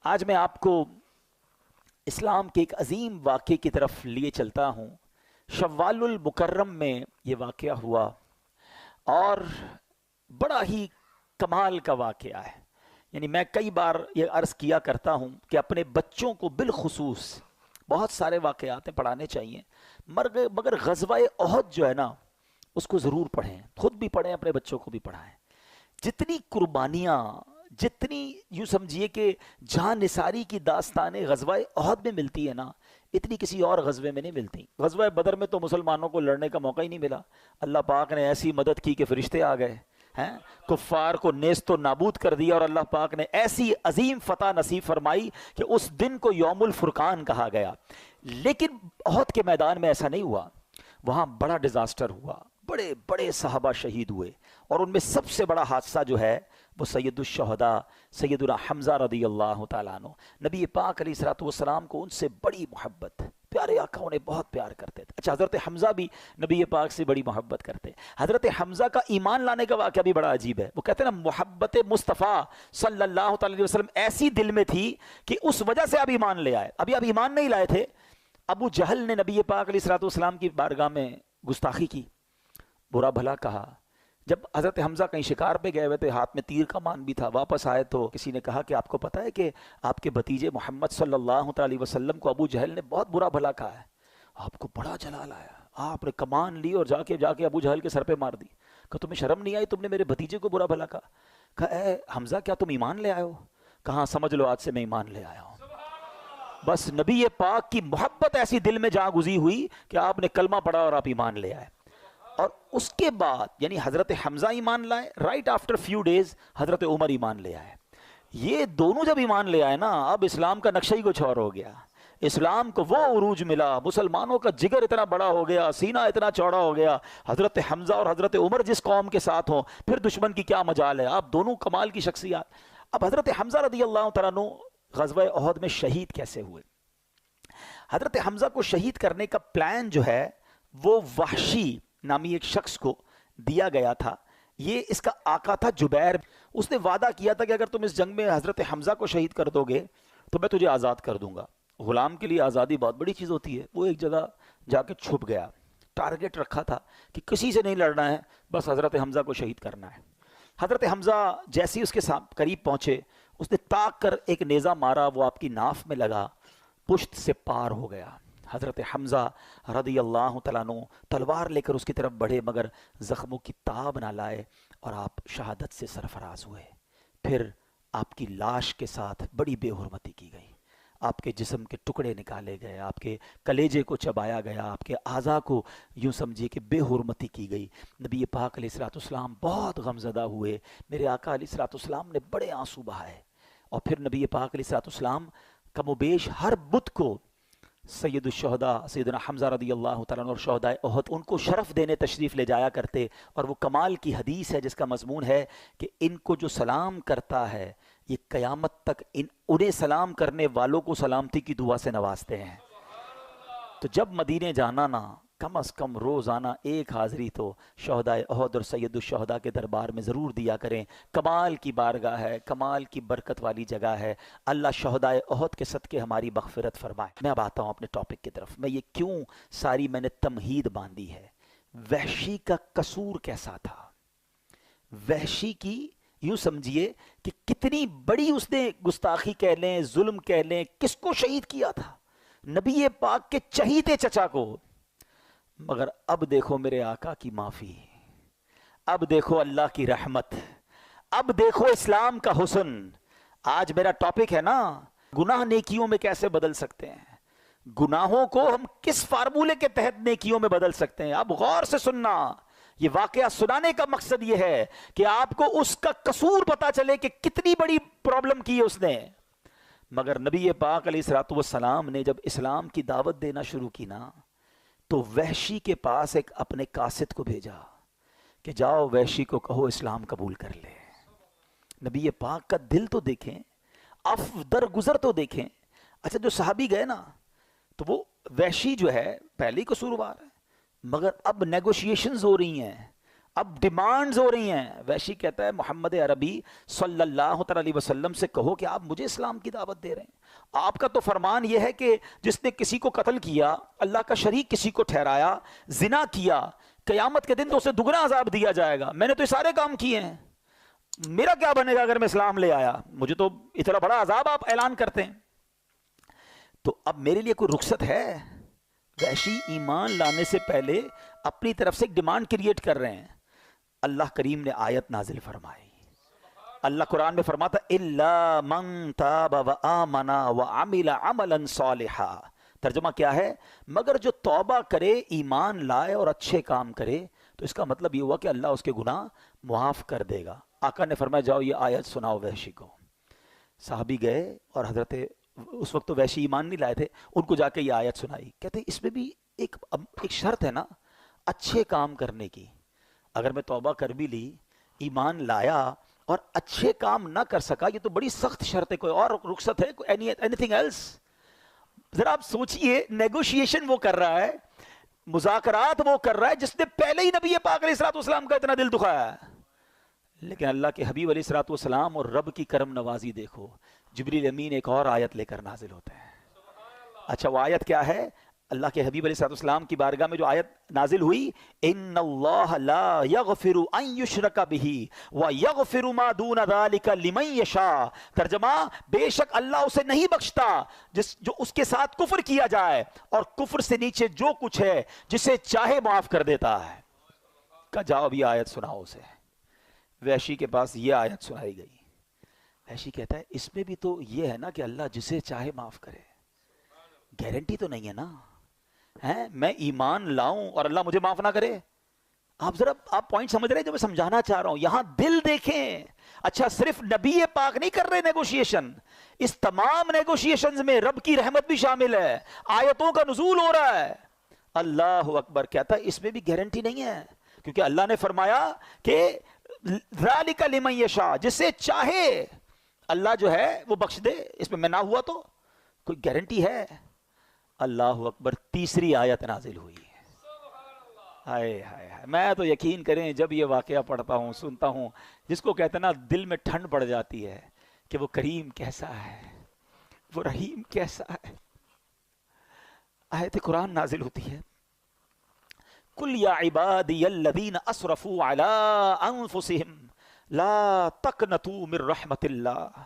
آج میں آپ کو اسلام کے ایک عظیم واقعے کی طرف لیے چلتا ہوں۔ شوال المکرم میں یہ واقعہ ہوا اور بڑا ہی کمال کا واقعہ ہے۔ یعنی میں کئی بار یہ عرض کیا کرتا ہوں کہ اپنے بچوں کو بالخصوص بہت سارے واقعات پڑھانے چاہیے، مگر غزوہ احد جو ہے نا اس کو ضرور پڑھیں، خود بھی پڑھیں، اپنے بچوں کو بھی پڑھائیں۔ جتنی قربانیاں، جتنی یوں سمجھیے کہ جہاں نثاری کی داستانیں غزوہ احد میں ملتی ہے نا، اتنی کسی اور غزوے میں نہیں ملتی۔ غزوہ بدر میں تو مسلمانوں کو لڑنے کا موقع ہی نہیں ملا، اللہ پاک نے ایسی مدد کی کہ فرشتے آ گئے ہیں، کفار کو نیست و نابود کر دیا، اور اللہ پاک نے ایسی عظیم فتح نصیب فرمائی کہ اس دن کو یوم الفرقان کہا گیا۔ لیکن احد کے میدان میں ایسا نہیں ہوا، وہاں بڑا ڈیزاسٹر ہوا، بڑے بڑے صحابہ شہید ہوئے، اور ان میں سب سے بڑا حادثہ جو ہے وہ سید الشہداء سیدنا حمزہ رضی اللہ تعالیٰ عنہ۔ نبی پاک علیہ الصلوۃ والسلام کو ان سے بڑی محبت، پیارے آقا انہیں بہت پیار کرتے تھے۔ اچھا، حضرت حمزہ بھی نبی پاک سے بڑی محبت کرتے۔ حضرت حمزہ کا ایمان لانے کا واقعہ بھی بڑا عجیب ہے۔ وہ کہتے ہیں نا، محبت مصطفیٰ صلی اللہ تعالی علیہ وسلم ایسی دل میں تھی کہ اس وجہ سے آپ ایمان لے آئے۔ ابھی آپ ایمان نہیں لائے تھے، ابو جہل نے نبی پاک علیہ الصلوۃ والسلام کی بارگاہ میں گستاخی کی، برا بھلا کہا۔ جب حضرت حمزہ کہیں شکار پہ گئے ہوئے تھے، ہاتھ میں تیر کا مان بھی تھا، واپس آئے تو کسی نے کہا کہ آپ کو پتہ ہے کہ آپ کے بھتیجے محمد صلی اللہ علیہ وسلم کو ابو جہل نے بہت برا بھلا کہا ہے۔ آپ کو بڑا جلال آیا، آپ نے کمان لی اور جا کے ابو جہل کے سر پہ مار دی۔ کہ تمہیں شرم نہیں آئی، تم نے میرے بھتیجے کو برا بھلا کہا۔ اے حمزہ، کیا تم ایمان لے آئے ہو؟ کہاں، سمجھ لو آج سے میں ایمان لے آیا ہوں۔ بس نبی پاک کی محبت ایسی دل میں جا گزی ہوئی کہ آپ نے کلمہ پڑھا اور آپ ایمان لے آئے۔ اور اس کے بعد یعنی حضرت حمزہ ایمان لائے، رائٹ آفٹر فیو ڈیز حضرت عمر ایمان لے آئے۔ یہ دونوں جب ایمان لے آئے نا، اب اسلام کا نقشہ ہی کچھ اور ہو گیا۔ اسلام کو وہ عروج ملا، مسلمانوں کا جگر اتنا بڑا ہو گیا، سینہ اتنا چوڑا ہو گیا۔ حضرت حمزہ اور حضرت عمر جس قوم کے ساتھ ہوں، پھر دشمن کی کیا مجال ہے۔ آپ دونوں کمال کی شخصیات۔ اب حضرت حمزہ رضی اللہ تعالیٰ عنہ غزوہ احد میں شہید کیسے ہوئے؟ حضرت حمزہ کو شہید کرنے کا پلان جو ہے وہ وحشی نامی ایک شخص کو دیا گیا تھا۔ یہ اس کا آقا تھا جبیر۔ اس نے وعدہ کیا تھا کہ اگر تم اس جنگ میں حضرت حمزہ کو شہید کر دو گے تو میں تجھے آزاد کر دوں گا۔ غلام کے لیے آزادی بہت بڑی چیز ہوتی ہے۔ وہ ایک جگہ جا کے چھپ گیا، ٹارگٹ رکھا تھا کہ کسی سے نہیں لڑنا ہے، بس حضرت حمزہ کو شہید کرنا ہے۔ حضرت حمزہ جیسے ہی اس کے قریب پہنچے، اس نے تاک کر ایک نیزہ مارا، وہ آپ کی ناف میں لگا، پشت سے پار ہو گیا۔ حضرت حمزہ رضی اللہ تعالیٰ عنہ تلوار لے کر اس کی طرف بڑھے، مگر زخموں کی تاب نہ لائے، اور آپ شہادت سے سرفراز ہوئے۔ پھر آپ کی لاش کے ساتھ بڑی بے حرمتی کی گئی، آپ کے جسم کے ٹکڑے نکالے گئے، آپ کے کلیجے کو چبایا گیا، آپ کے اعضاء کو یوں سمجھیے کہ بے حرمتی کی گئی۔ نبی پاک علیہ الصلوۃ والسلام بہت غمزدہ ہوئے، میرے آقا علیہ الصلوۃ والسلام نے بڑے آنسو بہائے۔ اور پھر نبی پاک علیہ الصلوۃ والسلام کم و بیش ہر بدھ کو سید الشہداء سیدنا حمزہ رضی اللہ تعالیٰ عنہ اور شہداء احد ان کو شرف دینے تشریف لے جایا کرتے۔ اور وہ کمال کی حدیث ہے جس کا مضمون ہے کہ ان کو جو سلام کرتا ہے یہ قیامت تک انہیں سلام کرنے والوں کو سلامتی کی دعا سے نوازتے ہیں۔ تو جب مدینے جانا نا، کم از کم روزانہ ایک حاضری تو شہداء احد اور سید الشہداء کے دربار میں ضرور دیا کریں۔ کمال کی بارگاہ ہے، کمال کی برکت والی جگہ ہے۔ اللہ شہداء احد کے صدقے ہماری مغفرت فرمائے۔ میں اب آتا ہوں اپنے ٹاپک کی طرف۔ میں یہ کیوں ساری میں نے تمہید باندھی ہے، وحشی کا قصور کیسا تھا؟ وحشی کی یوں سمجھیے کہ کتنی بڑی اس نے گستاخی کہہ لیں، ظلم کہہ لیں، کس کو شہید کیا تھا؟ نبی پاک کے چہیتے چچا کو۔ مگر اب دیکھو میرے آقا کی معافی، اب دیکھو اللہ کی رحمت، اب دیکھو اسلام کا حسن۔ آج میرا ٹاپک ہے نا، گناہ نیکیوں میں کیسے بدل سکتے ہیں، گناہوں کو ہم کس فارمولے کے تحت نیکیوں میں بدل سکتے ہیں۔ اب غور سے سننا، یہ واقعہ سنانے کا مقصد یہ ہے کہ آپ کو اس کا قصور پتا چلے کہ کتنی بڑی پرابلم کی ہے اس نے۔ مگر نبی پاک علیہ الصلوۃ والسلام نے جب اسلام کی دعوت دینا شروع کی نا، تو وحشی کے پاس ایک اپنے قاصد کو بھیجا کہ جاؤ وحشی کو کہو اسلام قبول کر لے۔ نبی پاک کا دل تو دیکھیں، درگزر تو دیکھیں۔ اچھا، جو صحابی گئے نا، تو وہ وحشی جو ہے پہلے ہی قصوروار ہے، مگر اب نیگوشیشنز ہو رہی ہیں، اب ڈیمانڈز ہو رہی ہیں. وحشی کہتا ہے محمد عربی صلی اللہ علیہ وسلم سے کہو کہ آپ مجھے اسلام کی دعوت دے رہے ہیں. آپ کا تو فرمان یہ ہے کہ جس نے کسی کو قتل کیا, اللہ کا شریک کسی کو ٹھہرایا, زنا کیا, قیامت کے دن تو اسے دگنا عذاب دیا جائے گا. میں نے تو یہ سارے کام کیے ہیں, میرا کیا بنے گا اگر میں اسلام لے آیا؟ مجھے تو اتنا بڑا عذاب آپ اعلان کرتے ہیں. تو اب میرے لیے کوئی رخصت ہے؟ وحشی ایمان لانے سے پہلے اپنی طرف سے ایک ڈیمانڈ کریٹ کر رہے ہیں. اللہ کریم نے آیت نازل فرمائی. اللہ قرآن میں فرماتا الا من تاب وآمن وعمل عملا صالحا. ترجمہ کیا ہے؟ مگر جو توبہ کرے, ایمان لائے اور اچھے کام کرے. تو اس کا مطلب یہ ہوا کہ اللہ اس کے گناہ معاف کر دے گا. آقا نے فرمایا جاؤ یہ آیت سناؤ وحشی کو. صحابی گئے اور حضرت, اس وقت تو وحشی ایمان نہیں لائے تھے, ان کو جا کے یہ آیت سنائی. کہتے اس میں بھی ایک شرط ہے نا اچھے کام کرنے کی. اگر میں توبہ کر بھی لی, ایمان لایا اور اچھے کام نہ کر سکا, یہ تو بڑی سخت شرط ہے. کوئی اور رخصت ہے؟ کوئی اینی تھنگ ایلس؟ ذرا آپ سوچئے, نیگوشیشن وہ کر رہا ہے, مذاکرات وہ کر رہا ہے جس نے پہلے ہی نبی پاک علیہ الصلوۃ والسلام کا اتنا دل دکھایا ہے. لیکن اللہ کے حبیب علیہ الصلوۃ والسلام اور رب کی کرم نوازی دیکھو, جبریل امین ایک اور آیت لے کر نازل ہوتے ہیں. اچھا وہ آیت کیا ہے؟ اللہ کے حبیب علیہ الصلوۃ والسلام کی بارگاہ میں جو آیت نازل ہوئی, ان اللہ لا یغفر ان یشرک بہ ویغفر ما دون ذلک لمن یشاء. ترجمہ, بے شک اللہ اسے نہیں بخشتا جو اس کے ساتھ کفر کیا جائے, اور کفر سے نیچے جو کچھ ہے جسے چاہے معاف کر دیتا ہے. کہ جاؤ اب یہ آیت سناؤ اسے. وحشی کے پاس یہ آیت سنائی گئی. وحشی کہتا ہے اس میں بھی تو یہ ہے نا کہ اللہ جسے چاہے معاف کرے. گارنٹی تو نہیں ہے نا, میں ایمان لاؤں اور اللہ مجھے معاف نہ کرے. آپ ذرا آپ پوائنٹ سمجھ رہے ہیں جو میں سمجھانا چاہ رہا ہوں. یہاں دل دیکھیں. اچھا صرف نبی پاک نہیں کر رہے نیگوشیشن, اس تمام نیگوشیشنز میں رب کی رحمت بھی شامل ہے, آیتوں کا نزول ہو رہا ہے. اللہ اکبر. کہتا ہے اس میں بھی گارنٹی نہیں ہے, کیونکہ اللہ نے فرمایا کہ ذالک لمن یشاء, جسے چاہے اللہ جو ہے وہ بخش دے. اس میں نہ ہوا تو کوئی گارنٹی ہے؟ اللہ اکبر. تیسری آیت نازل ہوئی. ہائے ہائے ہائے, میں تو یقین کریں جب یہ واقعہ پڑھتا ہوں, سنتا ہوں, جس کو کہتے ہیں نا دل میں ٹھنڈ پڑ جاتی ہے کہ وہ کریم کیسا ہے, وہ رحیم کیسا ہے. آیت قرآن نازل ہوتی ہے, قل یا عبادی الذین اسرفوا علی انفسہم لا تقنطوا من رحمت اللہ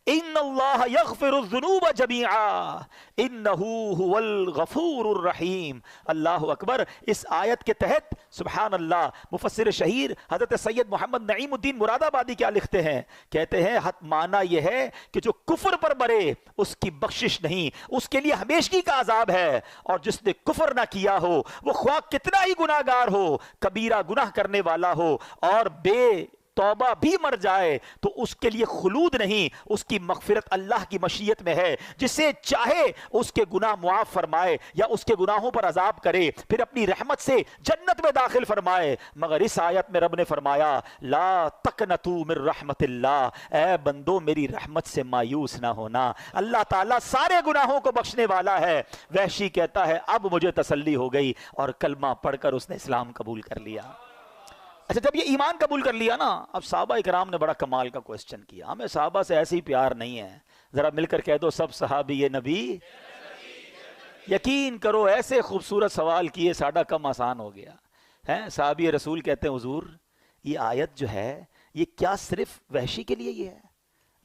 ان اللہ یغفر الذنوب جمیعا انہ هو الغفور الرحیم. اللہ اکبر. اس آیت کے تحت سبحان اللہ مفسر شہیر حضرت سید محمد نعیم الدین مراد آبادی کیا لکھتے ہیں؟ کہتے ہیں معنی یہ ہے کہ جو کفر پر مرے اس کی بخشش نہیں, اس کے لیے ہمیشگی کا عذاب ہے. اور جس نے کفر نہ کیا ہو, وہ خواہ کتنا ہی گناہ گار ہو, کبیرہ گناہ کرنے والا ہو, اور بے توبہ بھی مر جائے تو اس کے لیے خلود نہیں, اس کی مغفرت اللہ کی مشیت میں ہے. جسے چاہے اس کے گناہ معاف فرمائے یا اس کے گناہوں پر عذاب کرے, پھر اپنی رحمت سے جنت میں داخل فرمائے. مگر اس آیت میں رب نے فرمایا لا تقنطوا من رحمت اللہ, اے بندو میری رحمت سے مایوس نہ ہونا, اللہ تعالیٰ سارے گناہوں کو بخشنے والا ہے. وحشی کہتا ہے اب مجھے تسلی ہو گئی, اور کلمہ پڑھ کر اس نے اسلام قبول کر لیا. اچھا جب یہ ایمان قبول کر لیا نا, اب صحابہ اکرام نے بڑا کمال کا کوسچن کیا. ہمیں صحابہ سے ایسے ہی پیار نہیں ہے, ذرا مل کر کہہ دو سب صحابی یہ نبی. یقین کرو ایسے خوبصورت سوال کیے ساڈا کم آسان ہو گیا ہے. صحابی رسول کہتے ہیں حضور یہ آیت جو ہے یہ کیا صرف وحشی کے لیے یہ ہے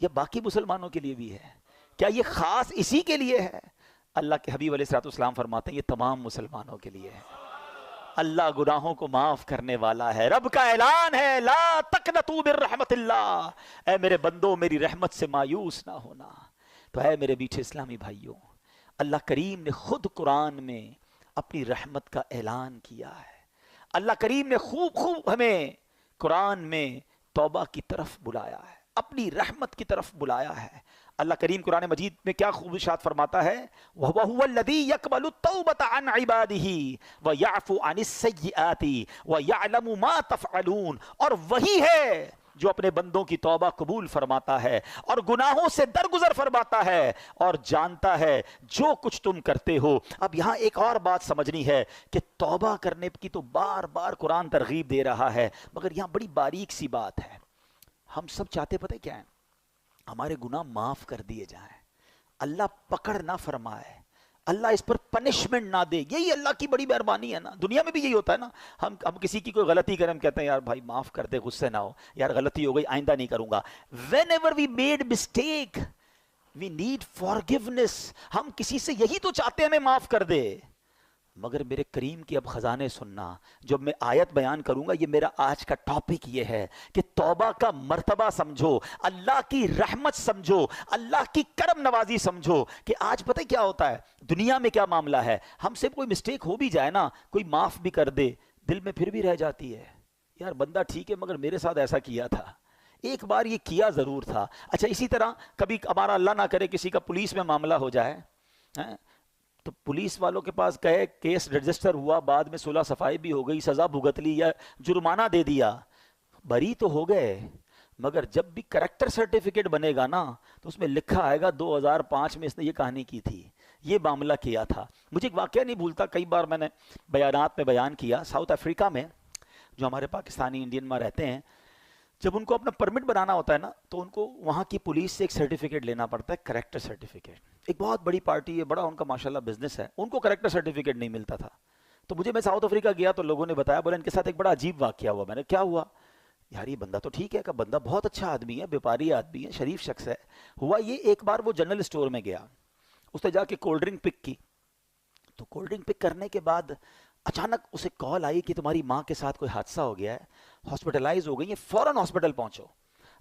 یا باقی مسلمانوں کے لیے بھی ہے؟ کیا یہ خاص اسی کے لیے ہے؟ اللہ کے حبیب علیہ الصلوۃ والسلام فرماتے ہیں یہ تمام مسلمانوں کے لیے ہے. اللہ گناہوں کو معاف کرنے والا ہے. رب کا اعلان ہے لا تقنطوا من رحمت اللہ, اے میرے بندو میری رحمت سے مایوس نہ ہونا. تو اے میرے میٹھے اسلامی بھائیوں, اللہ کریم نے خود قرآن میں اپنی رحمت کا اعلان کیا ہے. اللہ کریم نے خوب ہمیں قرآن میں توبہ کی طرف بلایا ہے, اپنی رحمت کی طرف بلایا ہے. اللہ کریم قرآن مجید میں کیا خوب ارشاد فرماتا ہے, وَهُوَ الَّذِي يَقْبَلُ التَّوْبَةَ عَنْ عِبَادِهِ وَيَعْفُو عَنِ السَّيِّئَاتِ وَيَعْلَمُ مَا تَفْعَلُونَ. اور وہی ہے جو اپنے بندوں کی توبہ قبول فرماتا ہے اور گناہوں سے درگزر فرماتا ہے اور جانتا ہے جو کچھ تم کرتے ہو. اب یہاں ایک اور بات سمجھنی ہے کہ توبہ کرنے کی تو بار بار قرآن ترغیب دے رہا ہے، مگر یہاں بڑی باریک سی بات ہے. ہم سب چاہتے پتہ کیا ہے؟ ہمارے گناہ معاف کر دیے جائیں، اللہ پکڑ نہ فرمائے، اللہ اس پر پنشمنٹ نہ دے. یہی اللہ کی بڑی مہربانی ہے نا. دنیا میں بھی یہی ہوتا ہے نا. ہم کسی کی کوئی غلطی کریں، ہم کہتے ہیں یار بھائی معاف کر دے، غصے نہ ہو، یار غلطی ہو گئی آئندہ نہیں کروں گا. whenever we made mistake we need forgiveness. ہم کسی سے یہی تو چاہتے ہیں ہمیں معاف کر دے. مگر میرے کریم کی اب خزانے سننا. جب میں آیت بیان کروں گا، یہ میرا آج کا ٹاپک یہ ہے کہ توبہ کا مرتبہ سمجھو، اللہ کی رحمت سمجھو، اللہ کی کرم نوازی سمجھو. کہ آج پتہ کیا ہوتا ہے دنیا میں، کیا معاملہ ہے؟ ہم سے کوئی مسٹیک ہو بھی جائے نا، کوئی معاف بھی کر دے، دل میں پھر بھی رہ جاتی ہے یار بندہ ٹھیک ہے مگر میرے ساتھ ایسا کیا تھا، ایک بار یہ کیا ضرور تھا. اچھا اسی طرح کبھی ہمارا اللہ نہ کرے کسی کا پولیس میں معاملہ ہو جائے، تو پولیس والوں کے پاس گئے، کیس رجسٹر ہوا، بعد میں صلح صفائی بھی ہو گئی، سزا بھگت لی یا جرمانہ دے دیا، بری تو ہو گئے. مگر جب بھی کریکٹر سرٹیفکیٹ بنے گا نا تو اس میں لکھا آئے گا 2005 میں اس نے یہ کہانی کی تھی، یہ معاملہ کیا تھا. مجھے ایک واقعہ نہیں بھولتا، کئی بار میں نے بیانات میں بیان کیا. ساؤتھ افریقہ میں جو ہمارے پاکستانی انڈین میں رہتے ہیں، جب ان کو اپنا پرمٹ بنانا ہوتا ہے نا تو ان کو وہاں کی پولیس سے ایک سرٹیفکیٹ لینا پڑتا ہے، کریکٹر سرٹیفکیٹ. ایک بہت بڑی پارٹی ہے، بڑا ان کا ماشاءاللہ بزنس ہے، ان کو کریکٹر سرٹیفکیٹ نہیں ملتا تھا. تو میں ساؤتھ افریقہ گیا تو لوگوں نے بتایا، بولے ان کے ساتھ ایک بڑا عجیب واقعہ ہوا. میں نے کیا ہوا؟ یار یہ بندہ تو ٹھیک ہے، کہ بندہ بہت اچھا آدمی ہے، بیپاری آدمی ہے، شریف شخص ہے. ہوا یہ، ایک بار وہ جنرل اسٹور میں گیا، اس نے جا کے کولڈ ڈرنک پک کی. تو کولڈ ڈرنک پک کرنے کے بعد اچانک اسے کال آئی کہ تمہاری ماں کے ساتھ کوئی حادثہ ہو گیا ہے، ہاسپٹلائز ہو گئی ہے، فوراً ہاسپٹل پہنچو.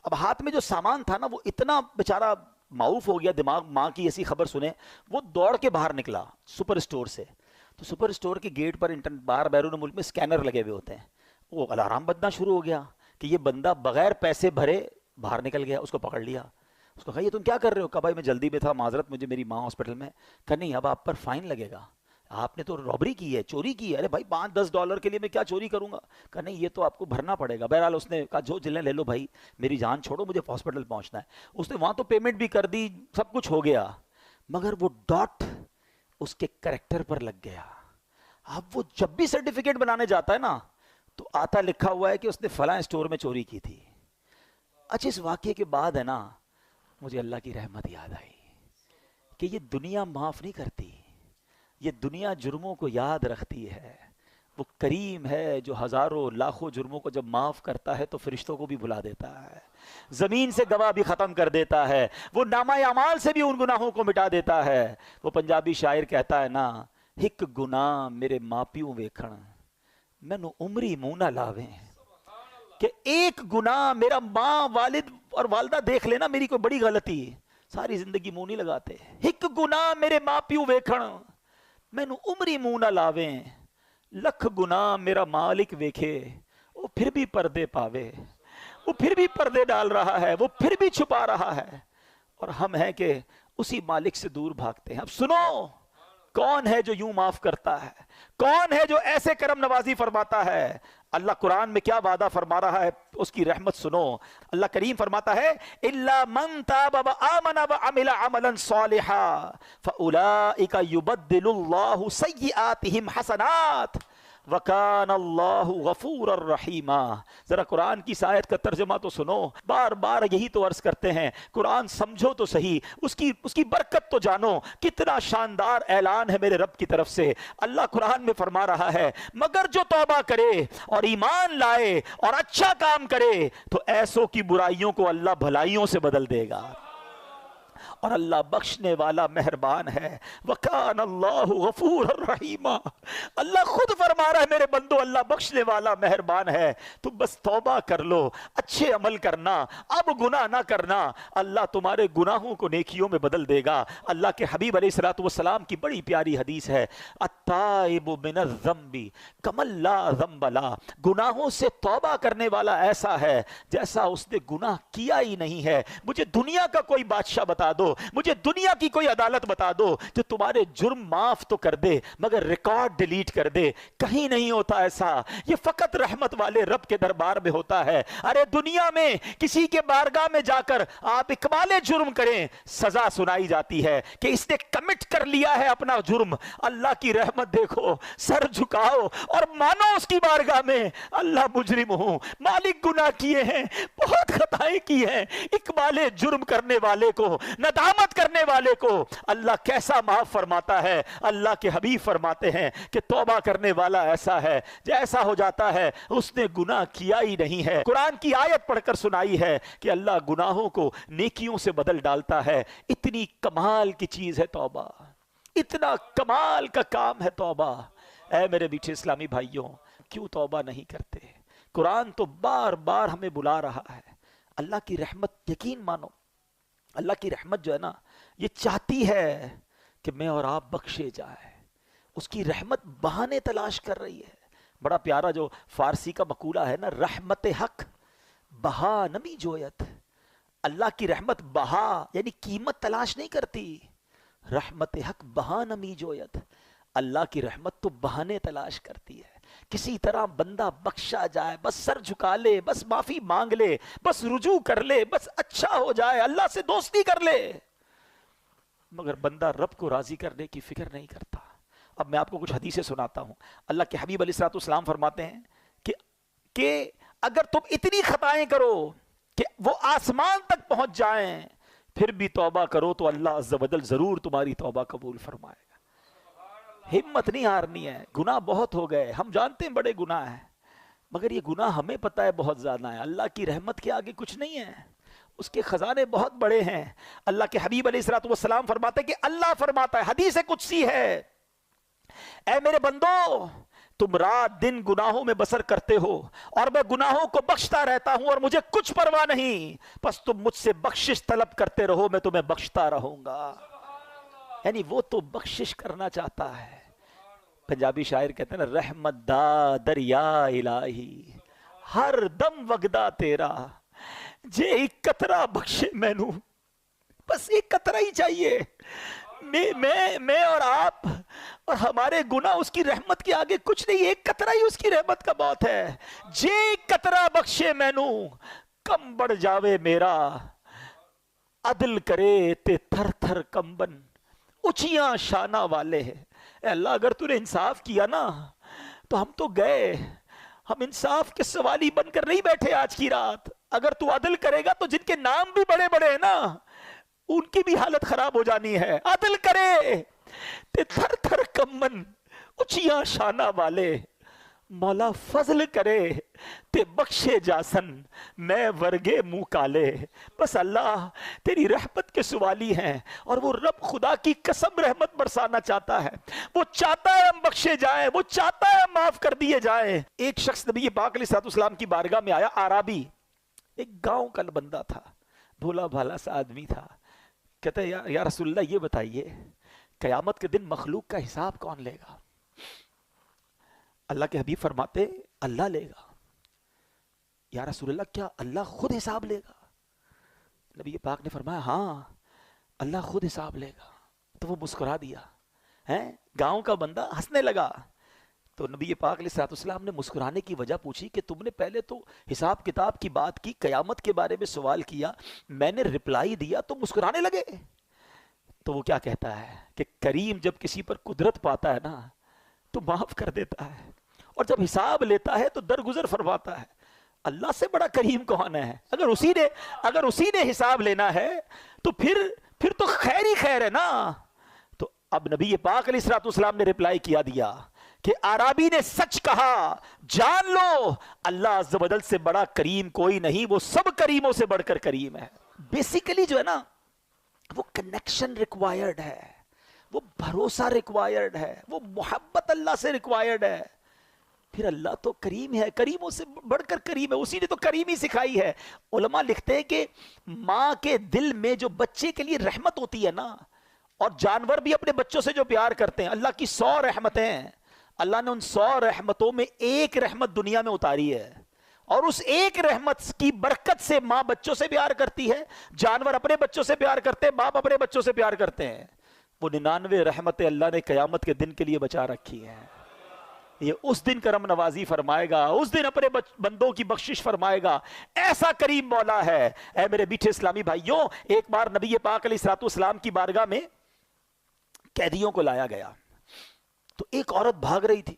اب ہاتھ میں جو سامان تھا نا وہ اتنا بیچارہ معروف ہو گیا دماغ، ماں کی ایسی خبر سنے وہ دوڑ کے باہر نکلا سپر اسٹور سے. تو سپر اسٹور کے گیٹ پر باہر بیرون ملک میں سکینر لگے ہوئے ہوتے ہیں. وہ الارم بجنا شروع ہو گیا کہ یہ بندہ بغیر پیسے بھرے باہر نکل گیا. اس کو پکڑ لیا، اس کو کہا یہ تم کیا کر رہے ہو؟ کہا بھائی میں جلدی میں تھا، معذرت، مجھے میری ماں ہاسپٹل میں. کہا نہیں اب آپ پر فائن لگے گا، آپ نے تو رابری کی ہے، چوری کی ہے. ارے بھائی $5-10 کے لیے میں کیا چوری کروں گا؟ کہا نہیں یہ تو آپ کو بھرنا پڑے گا. بہرحال اس نے کہا جو جلیں لے لو بھائی، میری جان چھوڑو، مجھے ہاسپٹل پہنچنا ہے. اس نے وہاں تو پیمنٹ بھی کر دی، سب کچھ ہو گیا، مگر وہ ڈاٹ اس کے کریکٹر پر لگ گیا. اب وہ جب بھی سرٹیفکیٹ بنانے جاتا ہے نا تو آتا لکھا ہوا ہے کہ اس نے فلاں اسٹور میں چوری کی تھی. اچھا اس واقعے کے بعد ہے نا مجھے اللہ کی رحمت یاد آئی کہ یہ دنیا معاف نہیں کرتی، یہ دنیا جرموں کو یاد رکھتی ہے. وہ کریم ہے جو ہزاروں لاکھوں جرموں کو جب معاف کرتا ہے تو فرشتوں کو بھی بلا دیتا ہے، زمین سے گواہ بھی ختم کر دیتا ہے، وہ نامہ اعمال سے بھی ان گناہوں کو مٹا دیتا ہے. وہ پنجابی شاعر کہتا ہے نا، ایک گناہ میرے ماں پیوں ویکھن مینوں عمری منہ نہ لاویں. کہ ایک گناہ میرا ماں، والد اور والدہ دیکھ لینا میری کوئی بڑی غلطی، ساری زندگی منہ نہیں لگاتے. ایک گناہ میرے ماں پیوں ویکھن مینوں عمری منہ نہ لاویں، لکھ گناہ میرا مالک ویکھے وہ پھر بھی پردے پاوے. وہ پھر بھی پردے ڈال رہا ہے، وہ پھر بھی چھپا رہا ہے، اور ہم ہیں کہ اسی مالک سے دور بھاگتے ہیں. اب سنو، کون ہے جو یوں معاف کرتا ہے؟ کون ہے جو ایسے کرم نوازی فرماتا ہے؟ اللہ قرآن میں کیا وعدہ فرما رہا ہے، اس کی رحمت سنو. اللہ کریم فرماتا ہے إِلَّا مَن تَابَ وَآمَنَ وَعَمِلَ عَمَلًا صَالِحًا فَأُولَئِكَ يُبَدِّلُ اللَّهُ سَيِّئَاتِهِمْ حَسَنَاتٍ وَكَانَ اللَّهُ غَفُورًا رَحِيمًا. ذرا قرآن کی اس آیت کا ترجمہ تو سنو. بار بار یہی تو عرض کرتے ہیں، قرآن سمجھو تو صحیح، اس کی برکت تو جانو. کتنا شاندار اعلان ہے میرے رب کی طرف سے. اللہ قرآن میں فرما رہا ہے مگر جو توبہ کرے اور ایمان لائے اور اچھا کام کرے تو ایسوں کی برائیوں کو اللہ بھلائیوں سے بدل دے گا، اور اللہ بخشنے والا مہربان ہے. وَكَانَ اللَّهُ غَفُورًا رَحِيمًا. اللہ خود فرما رہا ہے میرے بندو اللہ بخشنے والا مہربان ہے. تم بس توبہ کر لو، اچھے عمل کرنا، اب گناہ نہ کرنا، اللہ تمہارے گناہوں کو نیکیوں میں بدل دے گا. اللہ کے حبیب علیہ الصلوۃ والسلام کی بڑی پیاری حدیث ہے، التائب من الذنب کمن لا ذنب له. گناہوں سے توبہ کرنے والا ایسا ہے جیسا اس نے گناہ کیا ہی نہیں ہے. مجھے دنیا کا کوئی بادشاہ بتا دو مجھے دنیا کی کوئی عدالت بتا دو جو تمہارے جرم معاف تو کر دے مگر ریکارڈ ڈیلیٹ کر دے. کہیں نہیں ہوتا ایسا, یہ فقط رحمت والے رب کے دربار میں ہوتا ہے. ارے دنیا میں کسی کے بارگاہ میں جا کر آپ اقبال جرم کریں, سزا سنائی جاتی ہے کہ اس نے کمٹ کر لیا ہے اپنا جرم. اللہ کی رحمت دیکھو, سر جھکاؤ اور مانو اس کی بارگاہ میں, اللہ مجرم ہوں, مالک گناہ کیے ہیں, بہت خطائیں کی ہیں. اقبال جرم کرنے والے کو, ندامت کرنے والے کو اللہ کیسا معاف فرماتا ہے. اللہ کے حبیب فرماتے ہیں کہ توبہ کرنے والا ایسا ہے جیسا ہو جاتا ہے اس نے گناہ کیا ہی نہیں ہے. قرآن کی آیت پڑھ کر سنائی ہے کہ اللہ گناہوں کو نیکیوں سے بدل ڈالتا ہے. اتنی کمال کی چیز ہے توبہ, اتنا کمال کا کام ہے توبہ. اے میرے میٹھے اسلامی بھائیوں, کیوں توبہ نہیں کرتے؟ قرآن تو بار بار ہمیں بلا رہا ہے. اللہ کی رحمت, یقین مانو, اللہ کی رحمت جو ہے نا یہ چاہتی ہے کہ میں اور آپ بخشے جائیں. اس کی رحمت بہانے تلاش کر رہی ہے. بڑا پیارا جو فارسی کا مقولہ ہے نا, رحمت حق بہا نمی جویت. اللہ کی رحمت بہا یعنی قیمت تلاش نہیں کرتی. رحمت حق بہا نمی جویت, اللہ کی رحمت تو بہانے تلاش کرتی ہے. کسی طرح بندہ بخشا جائے, بس سر جھکا لے, بس معافی مانگ لے, بس رجوع کر لے, بس اچھا ہو جائے, اللہ سے دوستی کر لے. مگر بندہ رب کو راضی کرنے کی فکر نہیں کرتا. اب میں آپ کو کچھ حدیثیں سناتا ہوں. اللہ کے حبیب علیہ السلام فرماتے ہیں کہ اگر تم اتنی خطائیں کرو کہ وہ آسمان تک پہنچ جائیں پھر بھی توبہ کرو تو اللہ عز و جل ضرور تمہاری توبہ قبول فرمائے گا. ہمت نہیں ہارنی ہے. گناہ بہت ہو گئے, ہم جانتے ہیں بڑے گناہ ہیں, مگر یہ گناہ ہمیں پتہ ہے بہت زیادہ ہے. اللہ کی رحمت کے آگے کچھ نہیں ہے, اس کے خزانے بہت بڑے ہیں. اللہ کے حبیب علیہ السلام فرماتے ہیں کہ اللہ فرماتا ہے, حدیث قدسی ہے, اے میرے بندو تم رات دن گناہوں میں بسر کرتے ہو اور میں گناہوں کو بخشتا رہتا ہوں اور مجھے کچھ پرواہ نہیں, بس تم مجھ سے بخشش طلب کرتے رہو, میں تمہیں بخشتا رہوں گا. یعنی وہ تو بخشش کرنا چاہتا ہے. پنجابی شاعر کہتے ہیں نا, رحمت دا دریا الہی ہر دم وگدا تیرا, جے ایک قطرہ بخشے مینوں, بس ایک قطرہ ہی چاہیے. میں اور آپ اور ہمارے گناہ اس کی رحمت کے آگے کچھ نہیں. ایک قطرہ ہی اس کی رحمت کا بہت ہے. جے ایک قطرہ بخشے مینوں کم بڑھ جاوے میرا, عدل کرے تے تھر تھر کمبن اچیاں شانہ والے. اے اللہ اگر تو نے انصاف کیا نا تو ہم تو گئے, ہم انصاف کے سوالی بن کر نہیں بیٹھے آج کی رات. اگر تو عدل کرے گا تو جن کے نام بھی بڑے بڑے ہیں نا ان کی بھی حالت خراب ہو جانی ہے. عدل کرے تے تھر تھر کمبن اچیاں شانہ والے, مولا فضل کرے تے بخشے جاسن میں ورگے منہ کالے. بس اللہ تیری رحمت کے سوالی ہیں اور وہ رب خدا کی قسم رحمت برسانا چاہتا ہے. وہ چاہتا ہے ہم بخشے جائیں, وہ چاہتا ہے ہم معاف کر دیے جائیں. ایک شخص نبی پاک علیہ السلام کی بارگاہ میں آیا, عربی, ایک گاؤں کا بندہ تھا, بھولا بھالا سا آدمی تھا. کہتا ہے یا رسول اللہ یہ بتائیے قیامت کے دن مخلوق کا حساب کون لے گا؟ اللہ کے حبیب فرماتے اللہ لے گا. یا رسول اللہ کیا اللہ خود حساب لے گا؟ نبی پاک نے فرمایا ہاں اللہ خود حساب لے گا. تو وہ مسکرا دیا, گاؤں کا بندہ ہنسنے لگا. تو نبی پاک علیہ السلام نے مسکرانے کی وجہ پوچھی کہ تم نے پہلے تو حساب کتاب کی بات کی, قیامت کے بارے میں سوال کیا, میں نے رپلائی دیا تو مسکرانے لگے. تو وہ کیا کہتا ہے کہ کریم جب کسی پر قدرت پاتا ہے نا تو معاف کر دیتا ہے, اور جب حساب لیتا ہے تو درگزر فرماتا ہے. اللہ سے بڑا کریم کون ہے؟ اگر اسی نے حساب لینا ہے تو پھر تو خیر ہی خیر ہے نا. تو اب نبی پاک علیہ السلام نے رپلائی کیا دیا کہ عربی نے سچ کہا, جان لو اللہ عز و جل سے بڑا کریم کوئی نہیں, وہ سب کریموں سے بڑھ کر کریم ہے. بیسیکلی جو ہے نا وہ کنیکشن ریکوائرڈ ہے, وہ بھروسہ ریکوائرڈ ہے, وہ محبت اللہ سے ریکوائرڈ ہے. پھر اللہ تو کریم ہے, کریموں سے بڑھ کر کریم ہے, اسی نے تو کریمی سکھائی ہے. علماء لکھتے ہیں کہ ماں کے دل میں جو بچے کے لیے رحمت ہوتی ہے نا, اور جانور بھی اپنے بچوں سے جو پیار کرتے ہیں, اللہ کی 100 رحمتیں ہیں, اللہ نے ان 100 رحمتوں میں ایک رحمت دنیا میں اتاری ہے, اور اس ایک رحمت کی برکت سے ماں بچوں سے پیار کرتی ہے، جانور اپنے بچوں سے پیار کرتے ہیں، باپ اپنے بچوں سے پیار کرتے ہیں. وہ 99 رحمتیں اللہ نے قیامت کے دن کے لیے بچا رکھی ہیں. یہ اس دن کرم نوازی فرمائے گا، اس دن اپنے بندوں کی بخشش فرمائے گا. ایسا کریم مولا ہے. اے میرے میٹھے اسلامی بھائیوں، ایک بار نبی پاک علیہ الصلوۃ والسلام کی بارگاہ میں قیدیوں کو لایا گیا تو ایک عورت بھاگ رہی تھی،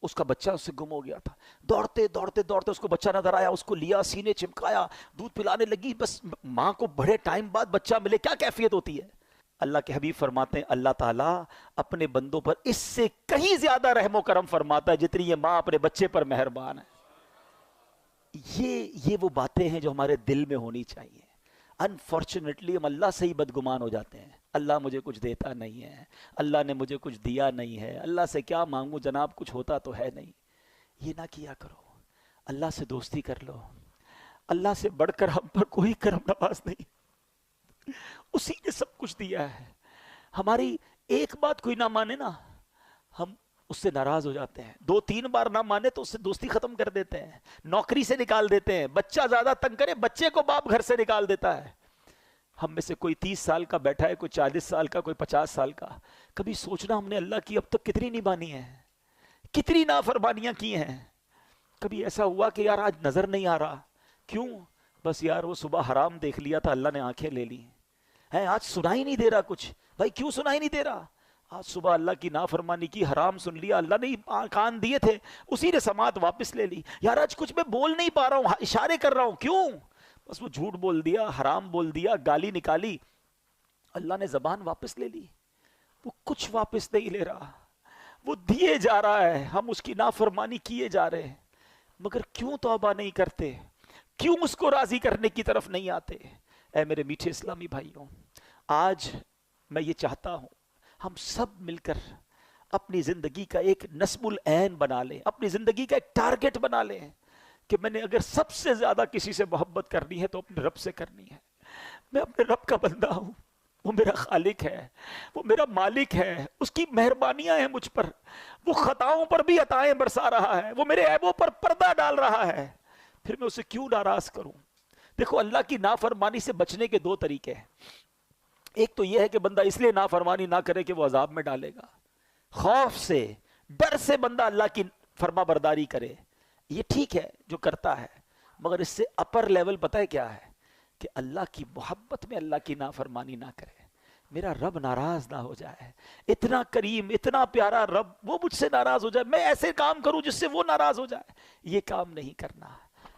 اس کا بچہ اس سے گم ہو گیا تھا. دوڑتے دوڑتے دوڑتے اس کو بچہ نظر آیا، اس کو لیا، سینے چمکایا، دودھ پلانے لگی. بس ماں کو بڑے ٹائم بعد بچہ ملے، کیا کیفیت ہوتی ہے. اللہ کے حبیب فرماتے ہیں اللہ تعالیٰ اپنے بندوں پر اس سے کہیں زیادہ رحم و کرم فرماتا ہے جتنی یہ ماں اپنے بچے پر مہربان ہے. یہ وہ باتیں ہیں جو ہمارے دل میں ہونی چاہیے. انفارچونیٹلی ہم اللہ سے ہی بدگمان ہو جاتے ہیں. اللہ مجھے کچھ دیتا نہیں ہے، اللہ نے مجھے کچھ دیا نہیں ہے، اللہ سے کیا مانگوں جناب، کچھ ہوتا تو ہے نہیں. یہ نہ کیا کرو. اللہ سے دوستی کر لو. اللہ سے بڑھ کر ہم پر کوئی کرم نواز نہیں، اسی نے سب کچھ دیا ہے. ہماری ایک بات کوئی نہ مانے نا، ہم اس سے ناراض ہو جاتے ہیں. 2-3 بار نہ مانے تو اس سے دوستی ختم کر دیتے ہیں، نوکری سے نکال دیتے ہیں. بچہ زیادہ تنگ کرے، بچے کو باپ گھر سے نکال دیتا ہے. ہم میں سے کوئی 30 سال کا بیٹھا ہے، کوئی 40 سال کا، کوئی 50 سال کا. کبھی سوچنا ہم نے اللہ کی اب تک کتنی نبھانی ہے، کتنی نافرمانیاں کی ہیں. کبھی ایسا ہوا کہ یار آج نظر نہیں آ رہا، کیوں؟ بس یار وہ صبح حرام دیکھ لیا تھا، اللہ نے آنکھیں لے لی ہیں. آج سنائی نہیں دے رہا کچھ. بھائی کیوں سنائی نہیں دے رہا؟ آج صبح اللہ کی نافرمانی کی، حرام سن لیا، اللہ نے کان دیے تھے، اسی نے سماعت واپس لے لی. یار آج کچھ میں بول نہیں پا رہا ہوں، اشارے کر رہا ہوں، کیوں؟ بس وہ جھوٹ بول دیا، حرام بول دیا، گالی نکالی، اللہ نے زبان واپس لے لی. وہ کچھ واپس نہیں لے رہا، وہ دیے جا رہا ہے، ہم اس کی نافرمانی کیے جا رہے ہیں. مگر کیوں توبہ نہیں کرتے؟ کیوں اس کو راضی کرنے کی طرف نہیں آتے؟ اے میرے میٹھے اسلامی بھائیوں، آج میں یہ چاہتا ہوں ہم سب مل کر اپنی زندگی کا ایک نصب العین بنا لیں، اپنی زندگی کا ایک ٹارگٹ بنا لیں کہ میں نے اگر سب سے زیادہ کسی سے محبت کرنی ہے تو اپنے رب سے کرنی ہے. میں اپنے رب کا بندہ ہوں، وہ میرا خالق ہے، وہ میرا مالک ہے، اس کی مہربانیاں ہیں مجھ پر. وہ خطاؤں پر بھی عطائیں برسا رہا ہے، وہ میرے عیبوں پر پردہ ڈال رہا ہے، پھر میں اسے کیوں ناراض کروں؟ دیکھو اللہ کی نافرمانی سے بچنے کے 2 طریقے ہیں. ایک تو یہ ہے کہ بندہ اس لیے نافرمانی نہ کرے کہ وہ عذاب میں ڈالے گا، خوف سے، ڈر سے بندہ اللہ کی فرما برداری کرے. یہ ٹھیک ہے جو کرتا ہے، مگر اس سے اپر لیول پتہ ہے کیا ہے؟ کہ اللہ کی محبت میں اللہ کی نافرمانی نہ کرے، میرا رب ناراض نہ ہو جائے. اتنا کریم، اتنا پیارا رب، وہ مجھ سے ناراض ہو جائے، میں ایسے کام کروں جس سے وہ ناراض ہو جائے. یہ کام نہیں کرنا.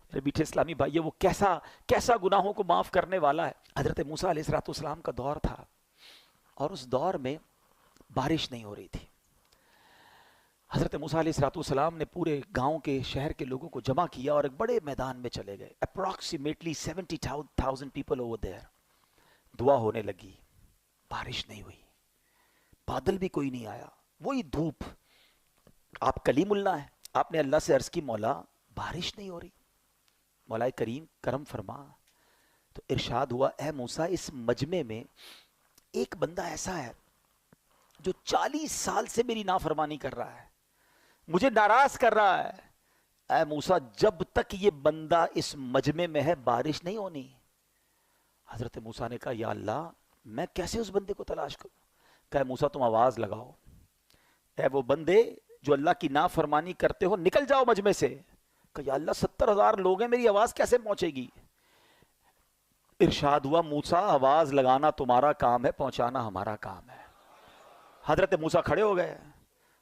میرے میٹھے اسلامی بھائی، وہ کیسا گناہوں کو معاف کرنے والا ہے. حضرت موسیٰ علیہ السلام کا دور تھا اور اس دور میں بارش نہیں ہو رہی تھی. حضرت موسیٰ علیہ السلام نے پورے گاؤں کے، شہر کے لوگوں کو جمع کیا اور ایک بڑے میدان میں چلے گئے. Approximately 70,000 people over there. دعا ہونے لگی، بارش نہیں ہوئی، بادل بھی کوئی نہیں آیا، وہی دھوپ. آپ کلیم اللہ ہیں، آپ نے اللہ سے عرض کی مولا بارش نہیں ہو رہی، مولا کریم کرم فرما. تو ارشاد ہوا اے موسیٰ اس مجمع میں ایک بندہ ایسا ہے جو 40 سال سے میری نافرمانی کر رہا ہے، مجھے ناراض کر رہا ہے. اے موسیٰ جب تک یہ بندہ اس مجمع میں ہے بارش نہیں ہونی. حضرت موسیٰ نے کہا یا اللہ میں کیسے اس بندے کو تلاش کروں؟ کہا موسیٰ تم آواز لگاؤ، اے وہ بندے جو اللہ کی نافرمانی کرتے ہو نکل جاؤ مجمع سے. کہا یا اللہ 70,000 لوگ ہیں، میری آواز کیسے پہنچے گی؟ ارشاد ہوا موسیٰ آواز لگانا تمہارا کام ہے، پہنچانا ہمارا کام ہے. حضرت موسیٰ کھڑے ہو گئے،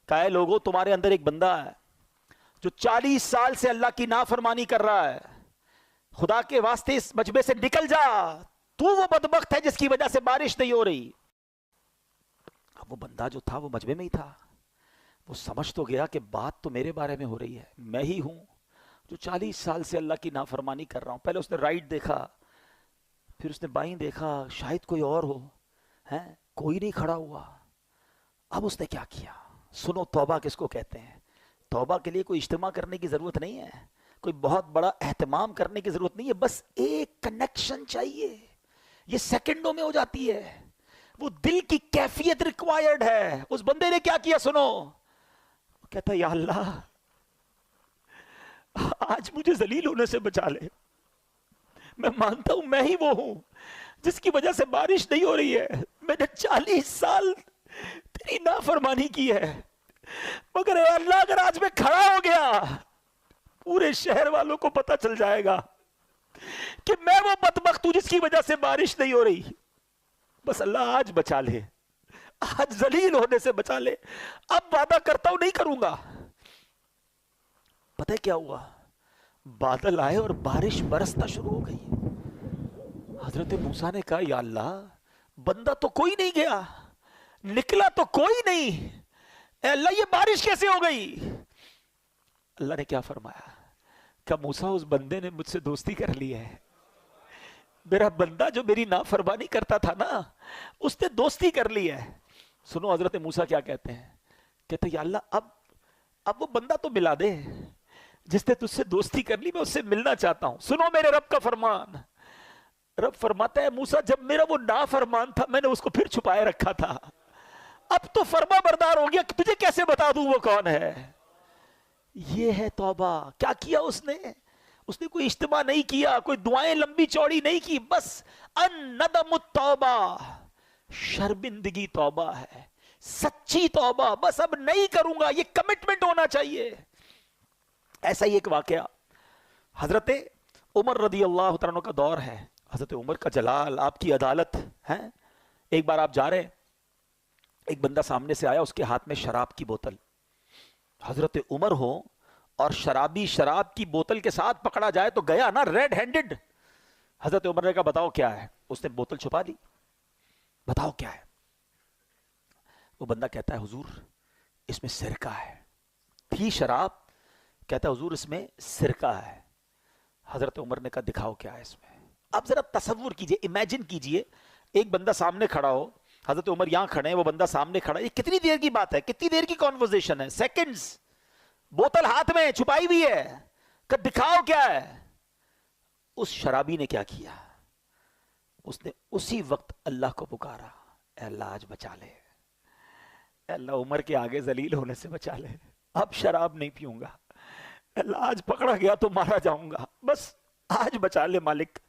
کہا اے لوگو تمہارے اندر ایک بندہ ہے جو 40 سال سے اللہ کی نافرمانی کر رہا ہے، خدا کے واسطے اس مجمع سے نکل جا، تو وہ بدبخت ہے جس کی وجہ سے بارش نہیں ہو رہی. اب وہ بندہ جو تھا وہ مجمع میں ہی تھا، وہ سمجھ تو گیا کہ بات تو میرے بارے میں ہو رہی ہے، میں ہی ہوں جو 40 سال سے اللہ کی نافرمانی کر رہا ہوں. پہلے اس نے رائٹ دیکھا، پھر اس نے بائیں دیکھا، شاید کوئی اور ہو، کوئی نہیں کھڑا ہوا. اب اس نے کیا کیا؟ سنو توبہ کس کو کہتے ہیں. توبہ کے لیے کوئی اجتماع کرنے کی ضرورت نہیں ہے، کوئی بہت بڑا اہتمام کرنے کی ضرورت نہیں ہے، بس ایک کنیکشن چاہیے. یہ سیکنڈوں میں ہو جاتی ہے. وہ دل کی کیفیت ریکوائرڈ ہے. اس بندے نے کیا کیا سنو، کہتا یا اللہ آج مجھے ذلیل ہونے سے بچا لے. میں مانتا ہوں میں ہی وہ ہوں جس کی وجہ سے بارش نہیں ہو رہی ہے. میں نے 40 سال تیری نافرمانی کی ہے، مگر اے اللہ اگر آج میں کھڑا ہو گیا پورے شہر والوں کو پتہ چل جائے گا کہ میں وہ بدبخت ہوں جس کی وجہ سے بارش نہیں ہو رہی. بس اللہ آج بچا لے، آج ذلیل ہونے سے بچا لے. اب وعدہ کرتا ہوں نہیں کروں گا. پتہ ہے کیا ہوا؟ بادل آئے اور بارش برسنا شروع ہو گئی. حضرت موسیٰ نے کہا یا اللہ بندہ تو کوئی نہیں گیا، نکلا تو کوئی نہیں، اے اللہ یہ بارش کیسے ہو گئی؟ اللہ نے کیا فرمایا کہ موسیٰ اس بندے نے مجھ سے دوستی کر لی ہے. میرا بندہ جو میری نافرمانی کرتا تھا نا اس نے دوستی کر لی ہے. سنو حضرت موسیٰ کیا کہتے ہیں، کہتے ہیں یا اللہ اب وہ بندہ تو ملا دے جس نے تجھ سے دوستی کر لی، میں اس سے ملنا چاہتا ہوں. سنو میرے رب کا فرمان. رب فرماتا ہے موسیٰ جب میرا وہ نافرمان تھا میں نے اس کو پھر چھپائے رکھا تھا، اب تو فرما بردار ہو گیا کہ تجھے کیسے بتا دوں وہ کون ہے. یہ ہے توبہ. کیا کیا اس نے کوئی اجتماع نہیں کیا، کوئی دعائیں لمبی چوڑی نہیں کی، بس الندم التوبہ، شرمندگی توبہ ہے، سچی توبہ. بس اب نہیں کروں گا، یہ کمٹمنٹ ہونا چاہیے. ایسا ہی ایک واقعہ حضرت عمر رضی اللہ عنہ کا دور ہے. حضرت عمر کا جلال، آپ کی عدالت ہے. ایک بار آپ جا رہے، ایک بندہ سامنے سے آیا، اس کے ہاتھ میں شراب کی بوتل. حضرت عمر ہو اور شرابی شراب کی بوتل کے ساتھ پکڑا جائے تو گیا نا ریڈ ہینڈڈ. حضرت عمر نے کہا بتاؤ کیا ہے. اس نے بوتل چھپا لی. بتاؤ کیا ہے. وہ بندہ کہتا ہے حضور اس میں سرکہ ہے. تھی شراب، کہتا ہے حضور اس میں سرکہ ہے. حضرت عمر نے کہا دکھاؤ کیا ہے اس میں. اب ذرا تصور کیجئے، امیجن کیجئے ایک بندہ سامنے کھڑا ہو، حضرت عمر یہاں کھڑے ہیں، وہ بندہ سامنے کھڑا ہے. یہ کتنی دیر کی بات ہے، کتنی دیر کی کانورزیشن ہے، سیکنڈز. بوتل ہاتھ میں چھپائی ہوئی ہے کہ دکھاؤ کیا ہے. اس شرابی نے کیا کیا، اس نے اسی وقت اللہ کو پکارا، اے اللہ آج بچا لے، اے اللہ عمر کے آگے ذلیل ہونے سے بچا لے، اب شراب نہیں پیوں گا، اللہ آج پکڑا گیا تو مارا جاؤں گا، بس آج بچا لے مالک.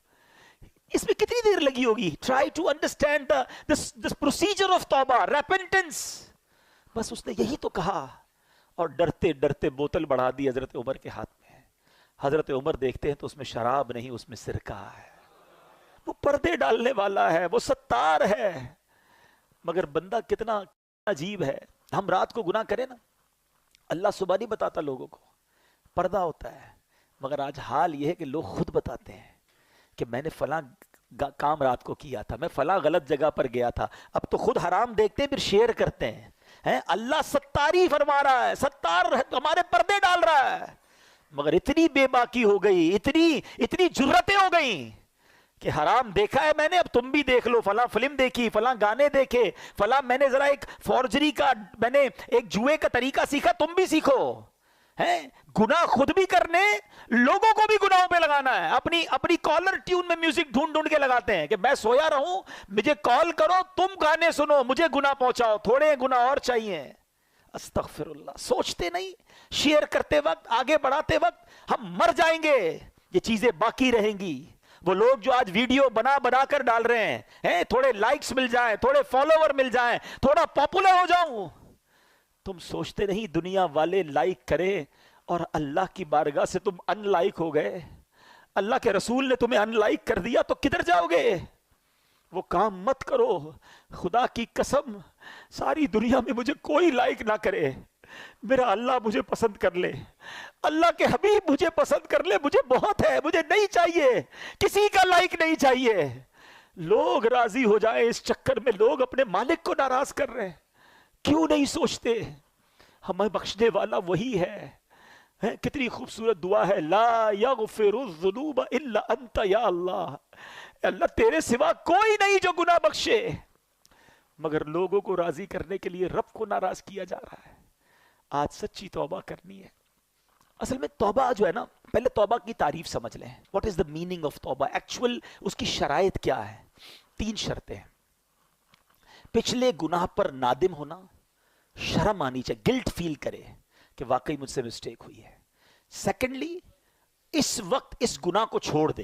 اس میں کتنی دیر لگی ہوگی. Try to understand this procedure of توبہ، ریپنٹنس. بس اس نے یہی تو کہا اور ڈرتے ڈرتے بوتل بڑھا دی حضرت عمر کے ہاتھ میں. حضرت عمر دیکھتے ہیں تو اس میں شراب نہیں، اس میں سرکہ ہے. وہ پردے ڈالنے والا ہے، وہ ستار ہے. مگر بندہ کتنا عجیب ہے. ہم رات کو گناہ کریں نا، اللہ صبح نہیں بتاتا لوگوں کو، پردہ ہوتا ہے. مگر آج حال یہ ہے کہ لوگ خود بتاتے ہیں کہ میں نے فلاں کام رات کو کیا تھا، میں فلاں غلط جگہ پر گیا تھا. اب تو خود حرام دیکھتے ہیں پھر شیئر کرتے ہیں. اللہ ستاری فرما رہا ہے، ستار ہمارے پردے ڈال رہا ہے. مگر اتنی بے باکی ہو گئی، اتنی جرتیں ہو گئیں کہ حرام دیکھا ہے میں نے، اب تم بھی دیکھ لو. فلاں فلم دیکھی، فلاں گانے دیکھے، فلاں میں نے ذرا ایک فورجری کا، میں نے ایک جوئے کا طریقہ سیکھا، تم بھی سیکھو. گناہ خود بھی کرنے، لوگوں کو بھی گناہوں پہ لگانا ہے. اپنی کالر ٹیون میں میوزک ڈھونڈ کے لگاتے ہیں کہ میں سویا رہوں، مجھے کال کرو، تم گانے سنو، مجھے گناہ پہنچاؤ، تھوڑے گناہ اور چاہیے. استغفر اللہ. سوچتے نہیں شیئر کرتے وقت، آگے بڑھاتے وقت ہم مر جائیں گے، یہ چیزیں باقی رہیں گی. وہ لوگ جو آج ویڈیو بنا کر ڈال رہے ہیں، تھوڑے لائکس مل جائیں، تھوڑے فالوور مل جائیں، تھوڑا پاپولر ہو جاؤں. تم سوچتے نہیں دنیا والے لائک کرے اور اللہ کی بارگاہ سے تم ان لائک ہو گئے. اللہ کے رسول نے تمہیں ان لائک کر دیا تو کدھر جاؤ گے. وہ کام مت کرو. خدا کی قسم ساری دنیا میں مجھے کوئی لائک نہ کرے، میرا اللہ مجھے پسند کر لے، اللہ کے حبیب مجھے پسند کر لے، مجھے بہت ہے. مجھے نہیں چاہیے کسی کا لائک، نہیں چاہیے. لوگ راضی ہو جائیں اس چکر میں لوگ اپنے مالک کو ناراض کر رہے ہیں. کیوں نہیں سوچتے ہمیں بخشنے والا وہی ہے. کتنی خوبصورت دعا ہے، لا یغفر الذنوب الا انت یا اللہ. اللہ تیرے سوا کوئی نہیں جو گناہ بخشے. مگر لوگوں کو راضی کرنے کے لیے رب کو ناراض کیا جا رہا ہے. آج سچی توبہ کرنی ہے. اصل میں توبہ جو ہے نا، پہلے توبہ کی تعریف سمجھ لیں. What is the meaning of توبہ؟ ایکچوئل اس کی شرائط کیا ہے؟ 3 شرطیں. پچھلے گناہ پر نادم ہونا، شرم آنی چاہیے، گلٹ فیل کرے کہ واقعی مجھ سے مسٹیک ہوئی ہے. سیکنڈلی اس وقت اس گناہ کو چھوڑ دے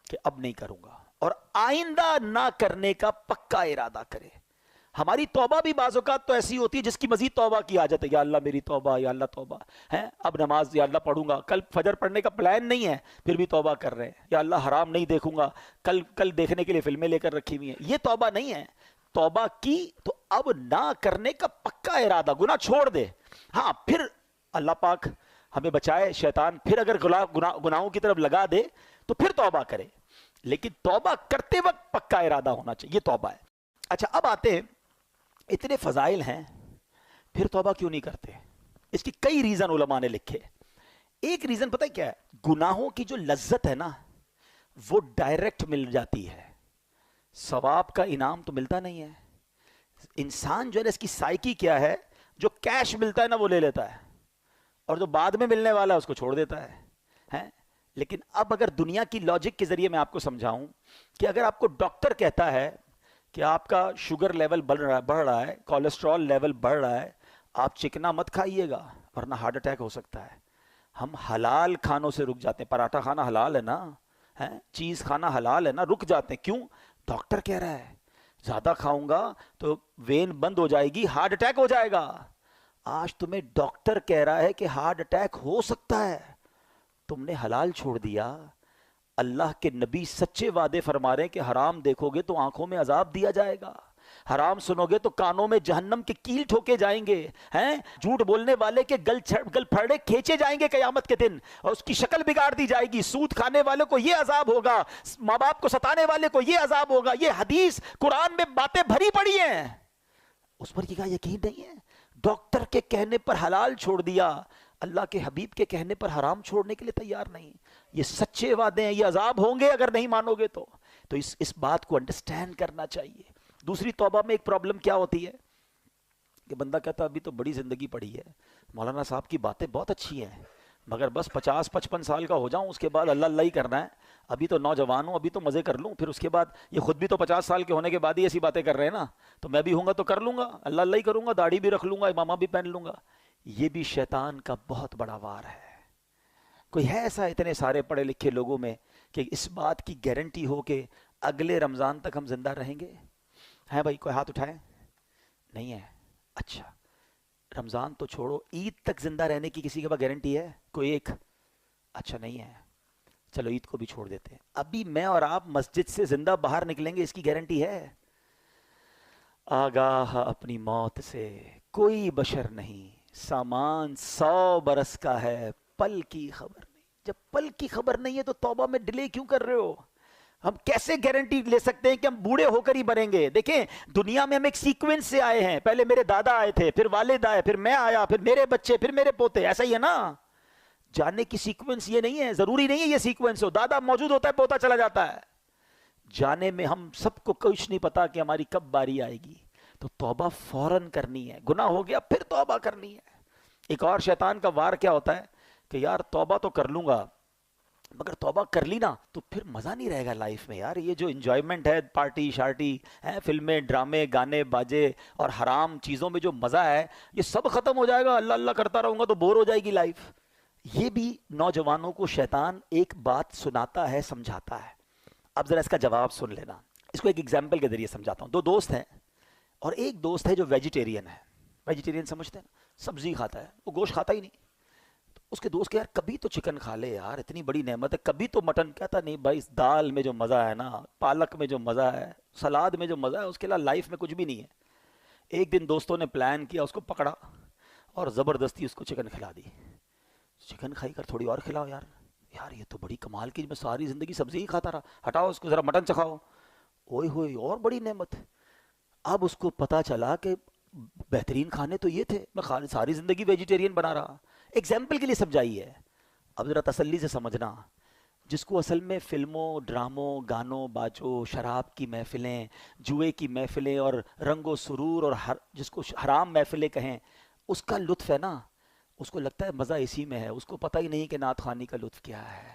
کہ اب نہیں کروں گا، اور آئندہ نہ کرنے کا پکا ارادہ کرے. ہماری توبہ بھی بعض اوقات تو ایسی ہوتی ہے جس کی مزید توبہ کی عادت ہے. یا اللہ میری توبہ، یا اللہ توبہ ہے، اب نماز یا اللہ پڑھوں گا، کل فجر پڑھنے کا پلان نہیں ہے پھر بھی توبہ کر رہے ہیں. یا اللہ حرام نہیں دیکھوں گا، کل دیکھنے کے لیے فلمیں لے کر رکھی ہوئی ہیں. یہ توبہ نہیں ہے. توبہ کی تو اب نہ کرنے کا پکا ارادہ، گناہ چھوڑ دے. ہاں پھر اللہ پاک ہمیں بچائے شیطان پھر اگر گناہوں کی طرف لگا دے تو پھر توبہ کرے، لیکن توبہ کرتے وقت پکا ارادہ ہونا چاہیے. یہ توبہ ہے. اچھا اب آتے ہیں، اتنے فضائل ہیں پھر توبہ کیوں نہیں کرتے؟ اس کی کئی ریزن علماء نے لکھے. ایک ریزن پتہ کیا ہے؟ گناہوں کی جو لذت ہے نا وہ ڈائریکٹ مل جاتی ہے، ثواب کا انعام تو ملتا نہیں ہے. انسان جو ہے اس کی سائیکی کیا ہے، جو کیش ملتا ہے نا وہ لے لیتا ہے، اور جو بعد میں ملنے والا ہے اس کو چھوڑ دیتا ہے. لیکن اب اگر دنیا کی لاجک کے ذریعے میں آپ کو سمجھاؤں کہ اگر آپ کو ڈاکٹر کہتا ہے کہ آپ کا شوگر لیول بڑھ رہا ہے، کولیسٹرول لیول بڑھ رہا ہے، آپ چکنا مت کھائیے گا ورنہ ہارٹ اٹیک ہو سکتا ہے. ہم حلال کھانوں سے رک جاتے ہیں. پراٹھا کھانا حلال ہے نا، چیز کھانا حلال ہے نا، رک جاتے ہیں. کیوں؟ ڈاکٹر کہہ رہا ہے زیادہ کھاؤں گا تو وین بند ہو جائے گی، ہارٹ اٹیک ہو جائے گا. آج تمہیں ڈاکٹر کہہ رہا ہے کہ ہارٹ اٹیک ہو سکتا ہے، تم نے حلال چھوڑ دیا. اللہ کے نبی سچے وعدے فرما رہے ہیں کہ حرام دیکھو گے تو آنکھوں میں عذاب دیا جائے گا، حرام سنو گے تو کانوں میں جہنم کے کیل ٹھوکے جائیں گے، جھوٹ بولنے والے کے گل پھڑے کھینچے جائیں گے قیامت کے دن، اور اس کی شکل بگاڑ دی جائے گی. سود کھانے والے کو یہ عذاب ہوگا، ماں باپ کو ستانے والے کو یہ عذاب ہوگا. یہ حدیث قرآن میں باتیں بھری پڑی ہیں، اس پر کیا یقین نہیں ہے؟ ڈاکٹر کے کہنے پر حلال چھوڑ دیا، اللہ کے حبیب کے کہنے پر حرام چھوڑنے کے لیے تیار نہیں. یہ سچے وعدے ہیں، یہ عذاب ہوں گے اگر نہیں مانو گے تو اس بات کو انڈرسٹینڈ کرنا چاہیے. دوسری توبہ میں ایک پرابلم کیا ہوتی ہے کہ بندہ کہتا ابھی تو بڑی زندگی پڑی ہے، مولانا صاحب کی باتیں بہت اچھی ہیں مگر بس 50-55 سال کا ہو جاؤں اس کے بعد اللہ اللہ ہی کرنا ہے، ابھی تو نوجوان ہوں، ابھی تو مزے کر لوں، پھر اس کے بعد یہ خود بھی تو 50 سال کے ہونے کے بعد ہی ایسی باتیں کر رہے ہیں نا، تو میں بھی ہوں گا تو کر لوں گا، اللہ اللہ ہی کروں گا، داڑھی بھی رکھ لوں گا، امامہ بھی پہن لوں گا. یہ بھی شیطان کا بہت بڑا وار ہے. کوئی ہے ایسا اتنے سارے پڑھے لکھے لوگوں میں کہ اس بات کی گارنٹی ہو کہ اگلے رمضان تک ہم زندہ رہیں گے؟ ہیں بھائی؟ کوئی ہاتھ اٹھائے؟ نہیں ہے. اچھا رمضان تو چھوڑو، عید تک زندہ رہنے کی کسی کے پاس گارنٹی ہے؟ کوئی ایک؟ اچھا نہیں ہے. چلو عید کو بھی چھوڑ دیتے ہیں. ابھی میں اور آپ مسجد سے زندہ باہر نکلیں گے اس کی گارنٹی ہے؟ آگاہ اپنی موت سے کوئی بشر نہیں، سامان 100 برس کا ہے، پل کی خبر نہیں. جب پل کی خبر نہیں ہے تو توبہ میں ڈیلے کیوں کر رہے ہو؟ ہم کیسے گارنٹی لے سکتے ہیں کہ ہم بوڑھے ہو کر ہی مریں گے؟ دیکھیں دنیا میں ہم ایک سیکوینس سے آئے ہیں، پہلے میرے دادا آئے تھے، پھر والد آئے، پھر میں آیا، پھر میرے بچے، پھر میرے پوتے. ایسا ہی ہے نا؟ جاننے کی سیکوینس یہ نہیں ہے، ضروری نہیں ہے یہ سیکوینس ہو. دادا موجود ہوتا ہے، پوتا چلا جاتا ہے. جانے میں ہم سب کو کچھ نہیں پتا کہ ہماری کب باری آئے گی. تو توبہ فوراً کرنی ہے. گناہ ہو گیا پھر توبہ کرنی ہے. ایک اور شیطان کا وار کیا ہوتا ہے کہ یار توبہ تو کر لوں گا مگر توبہ کر لی نا تو پھر مزہ نہیں رہے گا لائف میں. یار یہ جو انجوائمنٹ ہے، پارٹی شارٹی ہے، فلمیں ڈرامے گانے باجے اور حرام چیزوں میں جو مزہ ہے یہ سب ختم ہو جائے گا. اللہ اللہ کرتا رہوں گا تو بور ہو جائے گی لائف. یہ بھی نوجوانوں کو شیطان ایک بات سناتا ہے، سمجھاتا ہے. اب ذرا اس کا جواب سن لینا. اس کو ایک ایگزامپل کے ذریعے سمجھاتا ہوں. 2 دوست ہیں اور ایک دوست ہے جو ویجیٹیرین ہے. ویجیٹیرین سمجھتے ہیں نا؟ سبزی کھاتا ہے، وہ گوشت کھاتا ہی نہیں. تو اس کے دوست کہ یار کبھی تو چکن کھا لے یار، اتنی بڑی نعمت ہے، کبھی تو مٹن. کہتا نہیں بھائی، اس دال میں جو مزہ ہے نا، پالک میں جو مزہ ہے، سلاد میں جو مزہ ہے، اس کے علاوہ لائف میں کچھ بھی نہیں ہے. ایک دن دوستوں نے پلان کیا، اس کو پکڑا اور زبردستی اس کو چکن کھلا دی. چکن کھائی کر تھوڑی اور کھلاؤ یار. یار یہ تو بڑی کمال کی، میں ساری زندگی سبزی ہی کھاتا رہا، ہٹاؤ اس کو، ذرا مٹن چکھاؤ. اوئے ہوئے اور بڑی نعمت. اب اس کو پتا چلا کہ بہترین کھانے تو یہ تھے، میں ساری زندگی ویجیٹیرین بنا رہا. ایگزامپل کے لیے سمجھائی ہے. اب ذرا تسلی سے سمجھنا. جس کو اصل میں فلموں، ڈراموں، گانوں باجوں، شراب کی محفلیں، جوئے کی محفلیں اور رنگ و سرور اور جس کو حرام محفلیں کہیں، اس کا لطف ہے نا، اس کو لگتا ہے مزہ اسی میں ہے. اس کو پتہ ہی نہیں کہ نعت خوانی کا لطف کیا ہے.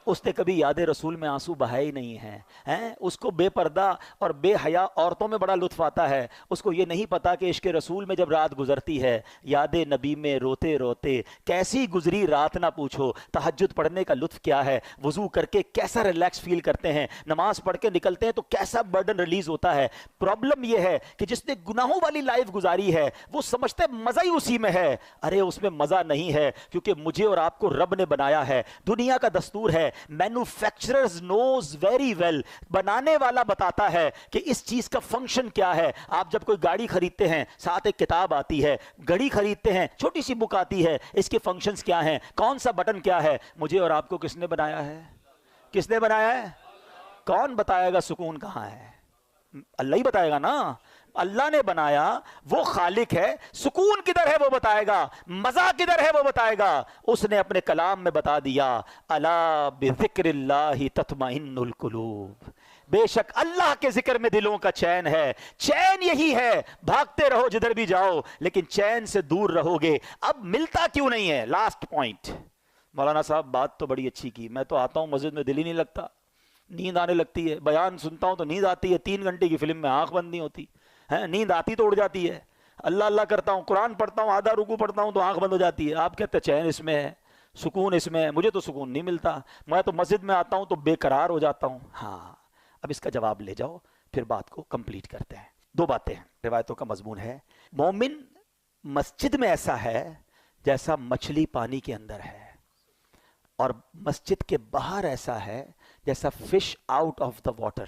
اس نے کبھی یاد رسول میں آنسو بہائے ہی نہیں ہیں. اس کو بے پردہ اور بے حیا عورتوں میں بڑا لطف آتا ہے. اس کو یہ نہیں پتا کہ عشق رسول میں جب رات گزرتی ہے, یاد نبی میں روتے روتے کیسی گزری رات نہ پوچھو, تہجد پڑھنے کا لطف کیا ہے, وضو کر کے کیسا ریلیکس فیل کرتے ہیں, نماز پڑھ کے نکلتے ہیں تو کیسا برڈن ریلیز ہوتا ہے. پرابلم یہ ہے کہ جس نے گناہوں والی لائف گزاری ہے وہ سمجھتا ہے مزہ ہی اسی میں ہے. ارے اس میں مزہ نہیں ہے, کیونکہ مجھے اور آپ کو رب نے بنایا ہے. دنیا کا دستور ہے, مینوفیکچررز نوز ویری ویل, بنانے والا بتاتا ہے کہ اس چیز کا فنکشن کیا ہے. آپ جب کوئی گاڑی خریدتے ہیں ساتھ ایک کتاب آتی ہے, گھڑی خریدتے ہیں چھوٹی سی بک آتی ہے, اس کے فنکشنز کیا ہیں, کون سا بٹن کیا ہے. مجھے اور آپ کو کس نے بنایا ہے؟ کس نے بنایا ہے؟ کون بتائے گا سکون کہاں ہے؟ اللہ ہی بتائے گا نا. اللہ نے بنایا, وہ خالق ہے. سکون کدھر ہے وہ بتائے گا, مزہ کدھر ہے وہ بتائے گا. اس نے اپنے کلام میں بتا دیا, الا بذکر اللہ تطمئن القلوب, بے شک اللہ کے ذکر میں دلوں کا چین ہے. چین یہی ہے, بھاگتے رہو جدھر بھی جاؤ لیکن چین سے دور رہو گے. اب ملتا کیوں نہیں ہے؟ Last point. مولانا صاحب بات تو بڑی اچھی کی, میں تو آتا ہوں مسجد میں دل ہی نہیں لگتا, نیند آنے لگتی ہے. بیان سنتا ہوں تو نیند آتی ہے, 3 گھنٹے کی فلم میں آنکھ بند نہیں ہوتی ہے, نیند آتی تو اڑ جاتی ہے. اللہ اللہ کرتا ہوں, قرآن پڑھتا ہوں, آدھا رکوع پڑھتا ہوں تو آنکھ بند ہو جاتی ہے. آپ کہتے ہیں چین اس میں ہے, سکون اس میں ہے. مجھے تو سکون نہیں ملتا, میں تو مسجد میں آتا ہوں تو بے قرار ہو جاتا ہوں. ہاں, اب اس کا جواب لے جاؤ, پھر بات کو کمپلیٹ کرتے ہیں. 2 باتیں ہیں, روایتوں کا مضمون ہے. مومن مسجد میں ایسا ہے جیسا مچھلی پانی کے اندر ہے, اور مسجد کے باہر ایسا ہے جیسا fish out of the water.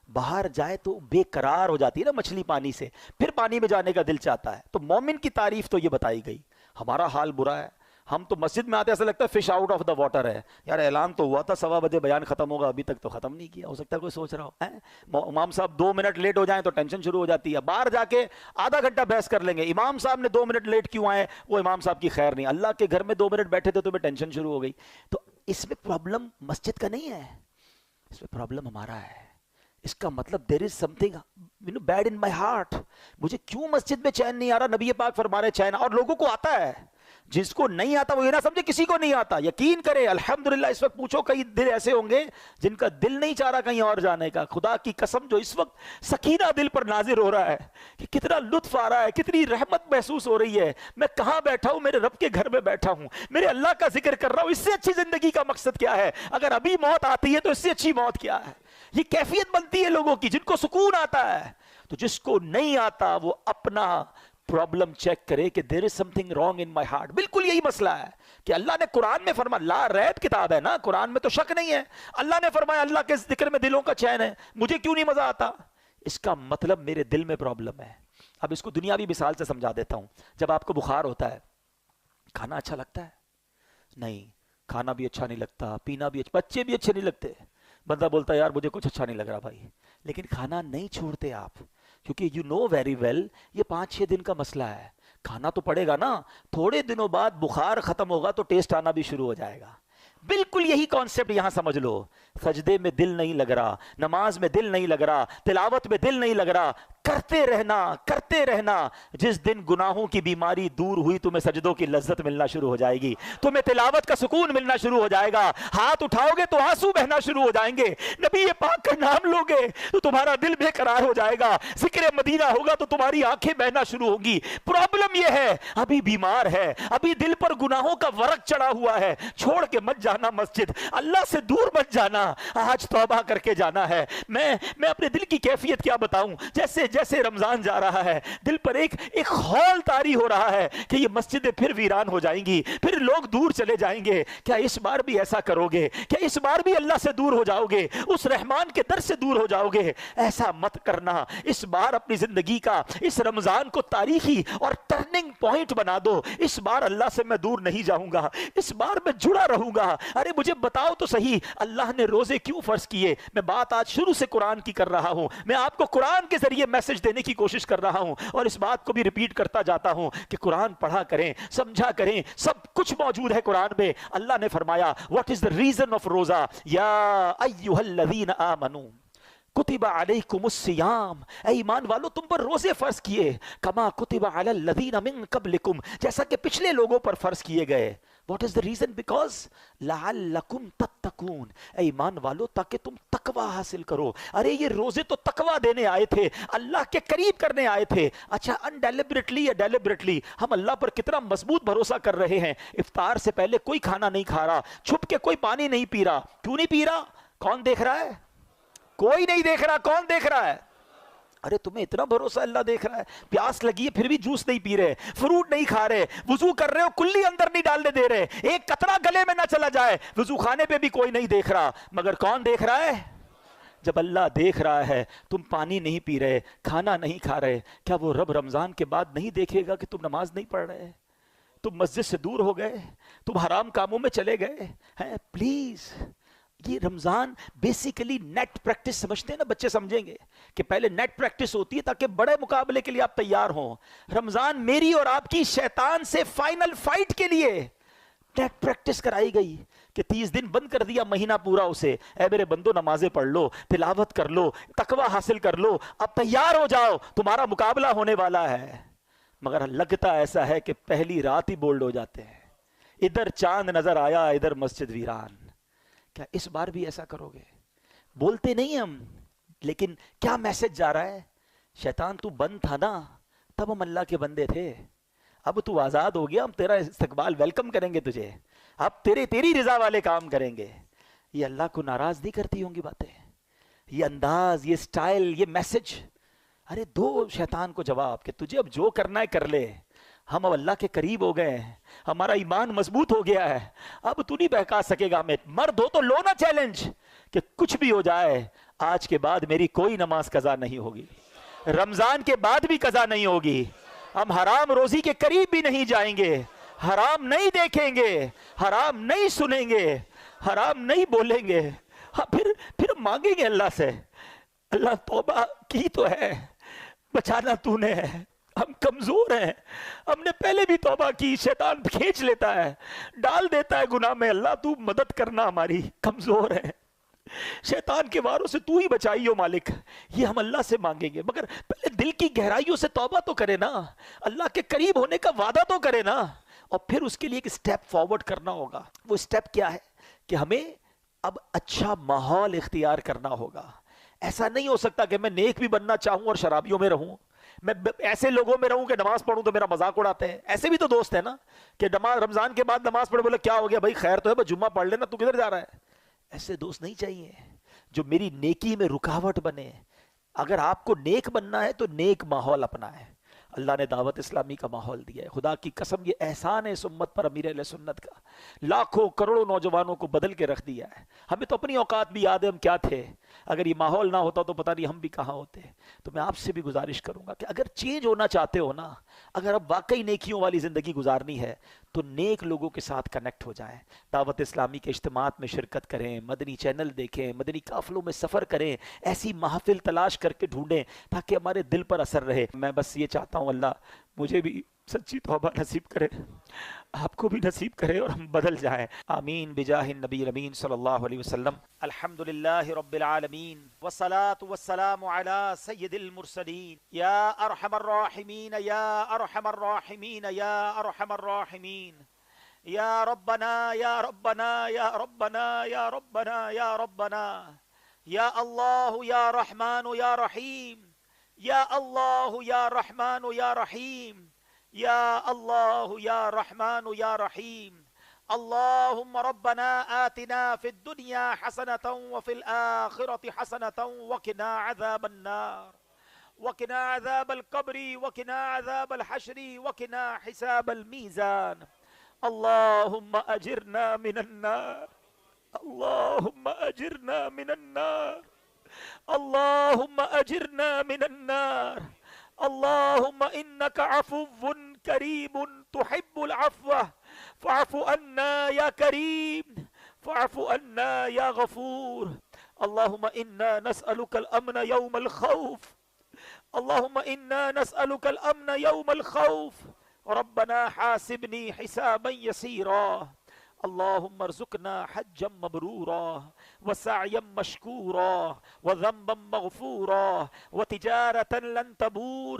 باہر جائے تو بے قرار ہو جاتی ہے نا مچھلی پانی سے, پھر پانی میں جانے کا دل چاہتا ہے. تو مومن کی تعریف تو یہ بتائی گئی. ہمارا حال برا ہے, ہم تو مسجد میں آتے ایسا لگتا ہے fish out of the water ہے. یار اعلان تو ہوا تھا 1:15 بجے بیان ختم ہوگا, ابھی تک تو ختم نہیں کیا. ہو سکتا ہے کوئی سوچ رہا ہو, امام صاحب 2 منٹ لیٹ ہو جائیں تو ٹینشن شروع ہو جاتی ہے. باہر جا کے آدھا گھنٹہ بحث کر لیں گے, امام صاحب نے 2 منٹ لیٹ کیوں آئے, وہ امام صاحب کی خیر نہیں. اللہ کے گھر میں 2 منٹ بیٹھے تھے تو میں ٹینشن شروع ہو گئی. تو اس میں پرابلم مسجد کا نہیں ہے, اس میں پرابلم ہمارا ہے. اس کا مطلب there is something bad in my heart. مجھے کیوں مسجد میں چین نہیں آ رہا؟ نبی پاک فرما رہے چین, اور لوگوں کو آتا ہے. جس کو نہیں آتا وہ یہ نہ سمجھے کسی کو نہیں آتا. یقین کرے الحمدللہ اس وقت پوچھو کئی دل ایسے ہوں گے جن کا دل نہیں چاہ رہا کہیں اور جانے کا. خدا کی قسم جو اس وقت سکینہ دل پر نازل ہو رہا ہے کہ کتنا لطف آ رہا ہے, کتنی رحمت محسوس ہو رہی ہے. میں کہاں بیٹھا ہوں؟ میرے رب کے گھر میں بیٹھا ہوں, میرے اللہ کا ذکر کر رہا ہوں. اس سے اچھی زندگی کا مقصد کیا ہے؟ اگر ابھی موت آتی ہے تو اس سے اچھی موت کیا ہے؟ یہ کیفیت بنتی ہے لوگوں کی جن کو سکون آتا ہے. تو جس کو نہیں آتا وہ اپنا پرابلم چیک کرے کہ there is something wrong in my heart. بالکل یہی مسئلہ ہے کہ اللہ نے قرآن میں فرمایا, لا ریب کتاب ہے نا, قرآن میں تو شک نہیں ہے. اللہ نے فرمایا اللہ کے ذکر میں دلوں کا چین ہے, مجھے کیوں نہیں مزہ آتا؟ اس کا مطلب میرے دل میں پرابلم ہے. اب اس کو دنیاوی مثال سے سمجھا دیتا ہوں. جب آپ کو بخار ہوتا ہے, کھانا اچھا لگتا ہے؟ نہیں, کھانا بھی اچھا نہیں لگتا, پینا بھی اچھا, بچے بھی اچھے نہیں لگتے. بندہ بولتا ہے یار مجھے کچھ اچھا نہیں لگ رہا بھائی, لیکن کھانا نہیں چھوڑتے آپ, کیونکہ یو نو ویری ویل یہ 5-6 دن کا مسئلہ ہے. کھانا تو پڑے گا نا, تھوڑے دنوں بعد بخار ختم ہوگا تو ٹیسٹ آنا بھی شروع ہو جائے گا. بالکل یہی کانسیپٹ یہاں سمجھ لو. سجدے میں دل نہیں لگ رہا, نماز میں دل نہیں لگ رہا, تلاوت میں دل نہیں لگ رہا, کرتے رہنا کرتے رہنا. جس دن گناہوں کی بیماری دور ہوئی تمہیں سجدوں کی لذت ملنا شروع ہو جائے گی, تمہیں تلاوت کا سکون ملنا شروع ہو جائے گا. ہاتھ اٹھاؤ گے تو آنسو بہنا شروع ہو جائیں گے, نبی پاک کا نام لو گے تو تمہارا دل بے قرار ہو جائے گا, ذکر مدینہ ہوگا تو تمہاری آنکھیں بہنا شروع ہوں گی. پرابلم یہ ہے ابھی بیمار ہے, ابھی دل پر گناہوں کا ورق چڑھا ہوا ہے. چھوڑ کے مت جانا مسجد, اللہ سے دور مت جانا, آج توبہ کر کے جانا ہے. میں اپنے دل کی کیفیت کیا بتاؤں, جیسے جیسے رمضان جا رہا ہے دل پر ایک خول طاری ہو رہا ہے کہ یہ مسجدیں پھر ویران ہو جائیں گی, پھر لوگ دور چلے جائیں گے. کیا اس بار بھی ایسا کرو گے؟ کیا اس بار بھی اللہ سے دور ہو جاؤ گے, اس رحمان کے در سے دور ہو جاؤ گے؟ ایسا مت کرنا. اس بار اپنی زندگی کا اس رمضان کو تاریخی اور ٹرننگ پوائنٹ بنا دو. اس بار اللہ سے میں دور نہیں جاؤں گا, اس بار میں جڑا رہوں گا. ارے مجھے بتاؤ تو صحیح, اللہ نے روزے کیوں فرض کیے؟ میں بات آج شروع سے قرآن کی کر رہا ہوں, میں آپ کو قرآن کے ذریعے میسج دینے کی کوشش کر رہا ہوں, اور اس بات کو بھی ریپیٹ کرتا جاتا ہوں کہ قرآن پڑھا کریں, سمجھا کریں. سب کچھ موجود ہے قرآن میں. اللہ نے فرمایا what is the reason of روزہ, یا ایھا الذین آمنوا کتب علیکم الصیام, اے ایمان والو تم پر روزے فرض کیے, کما کتب علی الذین من قبلکم, جیسا کہ پچھلے لوگوں پر فرض کیے گئے. What is the reason? Because لعلکم تتقون, اے ایمان والو تاکہ تم تقوی حاصل کرو. ارے یہ روزے تو تقوی دینے آئے تھے, اللہ کے قریب کرنے آئے تھے. اچھا انڈیلیبریٹلی یا ڈیلیبریٹلی ہم اللہ پر کتنا مضبوط بھروسہ کر رہے ہیں. افطار سے پہلے کوئی کھانا نہیں کھا رہا, چھپ کے کوئی پانی نہیں پی رہا. کیوں نہیں پی رہا؟ کون دیکھ رہا ہے؟ کوئی نہیں دیکھ رہا. کون دیکھ رہا ہے؟ ارے تمہیں اتنا بھروسہ اللہ دیکھ رہا ہے. پیاس لگی ہے پھر بھی جوس نہیں پی رہے, فروٹ نہیں کھا رہے, وضو کر رہے ہو کلی اندر نہیں ڈالنے دے رہے, ایک قطرہ گلے میں نہ چلا جائے, وضو خانے پہ بھی کوئی نہیں دیکھ رہا. مگر کون دیکھ رہا ہے؟ جب اللہ دیکھ رہا ہے تم پانی نہیں پی رہے, کھانا نہیں کھا رہے, کیا وہ رب رمضان کے بعد نہیں دیکھے گا کہ تم نماز نہیں پڑھ رہے, تم مسجد سے دور ہو گئے, تم حرام کاموں میں چلے گئے ہیں؟ پلیز, یہ رمضان بیسیکلی نیٹ پریکٹس سمجھتے ہیں نا بچے, سمجھیں گے کہ پہلے نیٹ پریکٹس ہوتی ہے تاکہ بڑے مقابلے کے لیے آپ تیار ہوں. رمضان میری اور آپ کی شیطان سے فائنل فائٹ کے لیے نیٹ پریکٹس کرائی گئی کہ 30 دن بند کر دیا, مہینہ پورا اسے, اے میرے بندو نمازیں پڑھ لو, تلاوت کر لو, تقوی حاصل کر لو, اب تیار ہو جاؤ, تمہارا مقابلہ ہونے والا ہے. مگر لگتا ایسا ہے کہ پہلی رات ہی بولڈ ہو جاتے ہیں. ادھر چاند نظر آیا, ادھر مسجد ویران. کیا اس بار بھی ایسا کرو گے؟ بولتے نہیں ہم, لیکن کیا میسج جا رہا ہے؟ شیطان تو بند تھا نا, تب ہم اللہ کے بندے تھے, اب تو آزاد ہو گیا, ہم تیرا استقبال ویلکم کریں گے تجھے, اب تیری رضا والے کام کریں گے. یہ اللہ کو ناراض نہیں کرتی ہوں گی باتیں؟ یہ انداز, یہ سٹائل, یہ میسج. ارے دو شیطان کو جواب کہ تجھے اب جو کرنا ہے کر لے, ہم اب اللہ کے قریب ہو گئے ہیں, ہمارا ایمان مضبوط ہو گیا ہے, اب تو نہیں بہکا سکے گا ہمیں. مرد ہو تو لو نا چیلنج کہ کچھ بھی ہو جائے, آج کے بعد میری کوئی نماز قضا نہیں ہوگی, رمضان کے بعد بھی قضا نہیں ہوگی, ہم حرام روزی کے قریب بھی نہیں جائیں گے, حرام نہیں دیکھیں گے, حرام نہیں سنیں گے, حرام نہیں بولیں گے. ہاں پھر مانگیں گے اللہ سے, اللہ توبہ کی تو ہے, بچانا تو نے ہے, ہم کمزور ہیں, ہم نے پہلے بھی توبہ کی, شیطان کھینچ لیتا ہے, ڈال دیتا ہے گناہ میں, اللہ تو مدد کرنا, ہماری کمزور ہے, شیطان کے واروں سے تو ہی بچائیو مالک. یہ ہم اللہ سے مانگیں گے, مگر پہلے دل کی گہرائیوں سے توبہ تو کرے نا, اللہ کے قریب ہونے کا وعدہ تو کرے نا, اور پھر اس کے لیے ایک سٹیپ فارورڈ کرنا ہوگا. وہ سٹیپ کیا ہے کہ ہمیں اب اچھا ماحول اختیار کرنا ہوگا. ایسا نہیں ہو سکتا کہ میں نیک بھی بننا چاہوں اور شرابیوں میں رہوں, میں ایسے لوگوں میں رہوں کہ نماز پڑھوں تو میرا مذاق اڑاتے ہیں. ایسے بھی تو دوست ہیں نا کہ رمضان کے بعد نماز پڑھے, بولے کیا ہو گیا بھائی, خیر تو ہے, بس جمعہ پڑھ لینا, تو کدھر جا رہا ہے؟ ایسے دوست نہیں چاہیے جو میری نیکی میں رکاوٹ بنے. اگر آپ کو نیک بننا ہے تو نیک ماحول اپنا ہے. اللہ نے دعوت اسلامی کا ماحول دیا ہے, خدا کی قسم یہ احسان ہے اس امت پر, امیر اہل سنت کا, لاکھوں کروڑوں نوجوانوں کو بدل کے رکھ دیا ہے. ہمیں تو اپنی اوقات بھی یاد ہے ہم کیا تھے, اگر یہ ماحول نہ ہوتا تو پتہ نہیں ہم بھی کہاں ہوتے. تو میں آپ سے بھی گزارش کروں گا کہ اگر چینج ہونا چاہتے ہو نا, اگر اب واقعی نیکیوں والی زندگی گزارنی ہے تو نیک لوگوں کے ساتھ کنیکٹ ہو جائیں, دعوت اسلامی کے اجتماعات میں شرکت کریں, مدنی چینل دیکھیں, مدنی قافلوں میں سفر کریں, ایسی محافل تلاش کر کے ڈھونڈیں تاکہ ہمارے دل پر اثر رہے. میں بس یہ چاہتا ہوں اللہ مجھے بھی سچی توبہ نصیب کرے, آپ کو بھی نصیب کرے, اور ہم بدل جائیں. آمین بجاہ النبی الامین صلی اللہ علیہ وسلم. الحمدللہ رب العالمین, والصلاة والسلام علی سید المرسلین, یا ارحم الراحمین, یا ارحم الراحمین, یا ارحم الراحمین. یا ربنا یا ربنا یا ربنا یا ربنا یا ربنا, یا اللہ یا رحمان یا رحیم, یا اللہ یا رحمان یا رحیم, یا اللہ یا رحمان یا رحیم. اللہم ربنا آتنا فی الدنیا حسنة وفی الآخرة حسنة وقنا عذاب النار, وقنا عذاب القبر, وقنا عذاب الحشر, وقنا حساب الميزان. اللہم اجرنا من النار, اللہم اجرنا من النار, اللہم اجرنا من النار. اللہم انک عفو کریم تحب العفو فاعف عنا یا کریم, فاعف عنا یا غفور. اللہم انا نسألک الامن یوم الخوف, اللہم انا نسألک الامن یوم الخوف. ربنا حاسبنی حسابا یسیرا. اللہم ارزقنا حجا مبرورا, وسعیا مشکورا, وذنبا مغفورا, وتجارة لن تبور,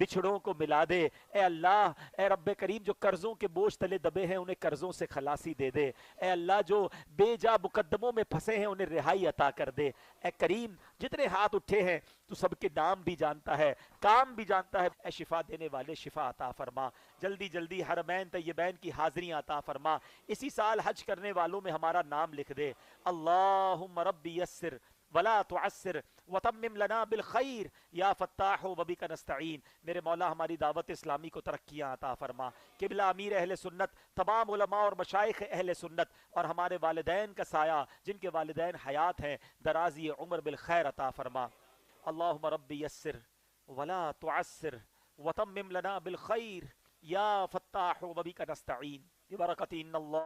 بچھڑوں کو ملا دے۔ اے اللہ، اے رب کریم، جو قرضوں کے بوجھ تلے دبے ہیں انہیں قرضوں سے خلاصی دے دے۔ اے اللہ، جو بے جا مقدموں میں پھنسے ہیں انہیں رہائی عطا کر دے۔ اے کریم، جتنے ہاتھ اٹھے ہیں تو سب کے نام بھی جانتا ہے، کام بھی جانتا ہے۔ اے شفا دینے والے، شفا عطا فرما۔ جلدی جلدی حرمین طیبین کی حاضریاں عطا فرما۔ اسی سال حج کرنے والوں میں ہمارا نام لکھ دے۔ اللہم ربی یسر ولا تعسر وتمم لنا بالخیر یا فتاح وبک نستعین۔ میرے مولا، ہماری دعوت اسلامی کو ترقیاں عطا فرما۔ قبلہ امیر اہل سنت، تمام علماء اور مشائخ اہل سنت، اور ہمارے والدین کا سایہ جن کے والدین حیات ہیں، درازی عمر بالخیر عطا فرما۔ اللہم ربی یسر ولا تعسر وتمم لنا بالخیر یا فتاح وبک نستعین، ببرکت ان اللہ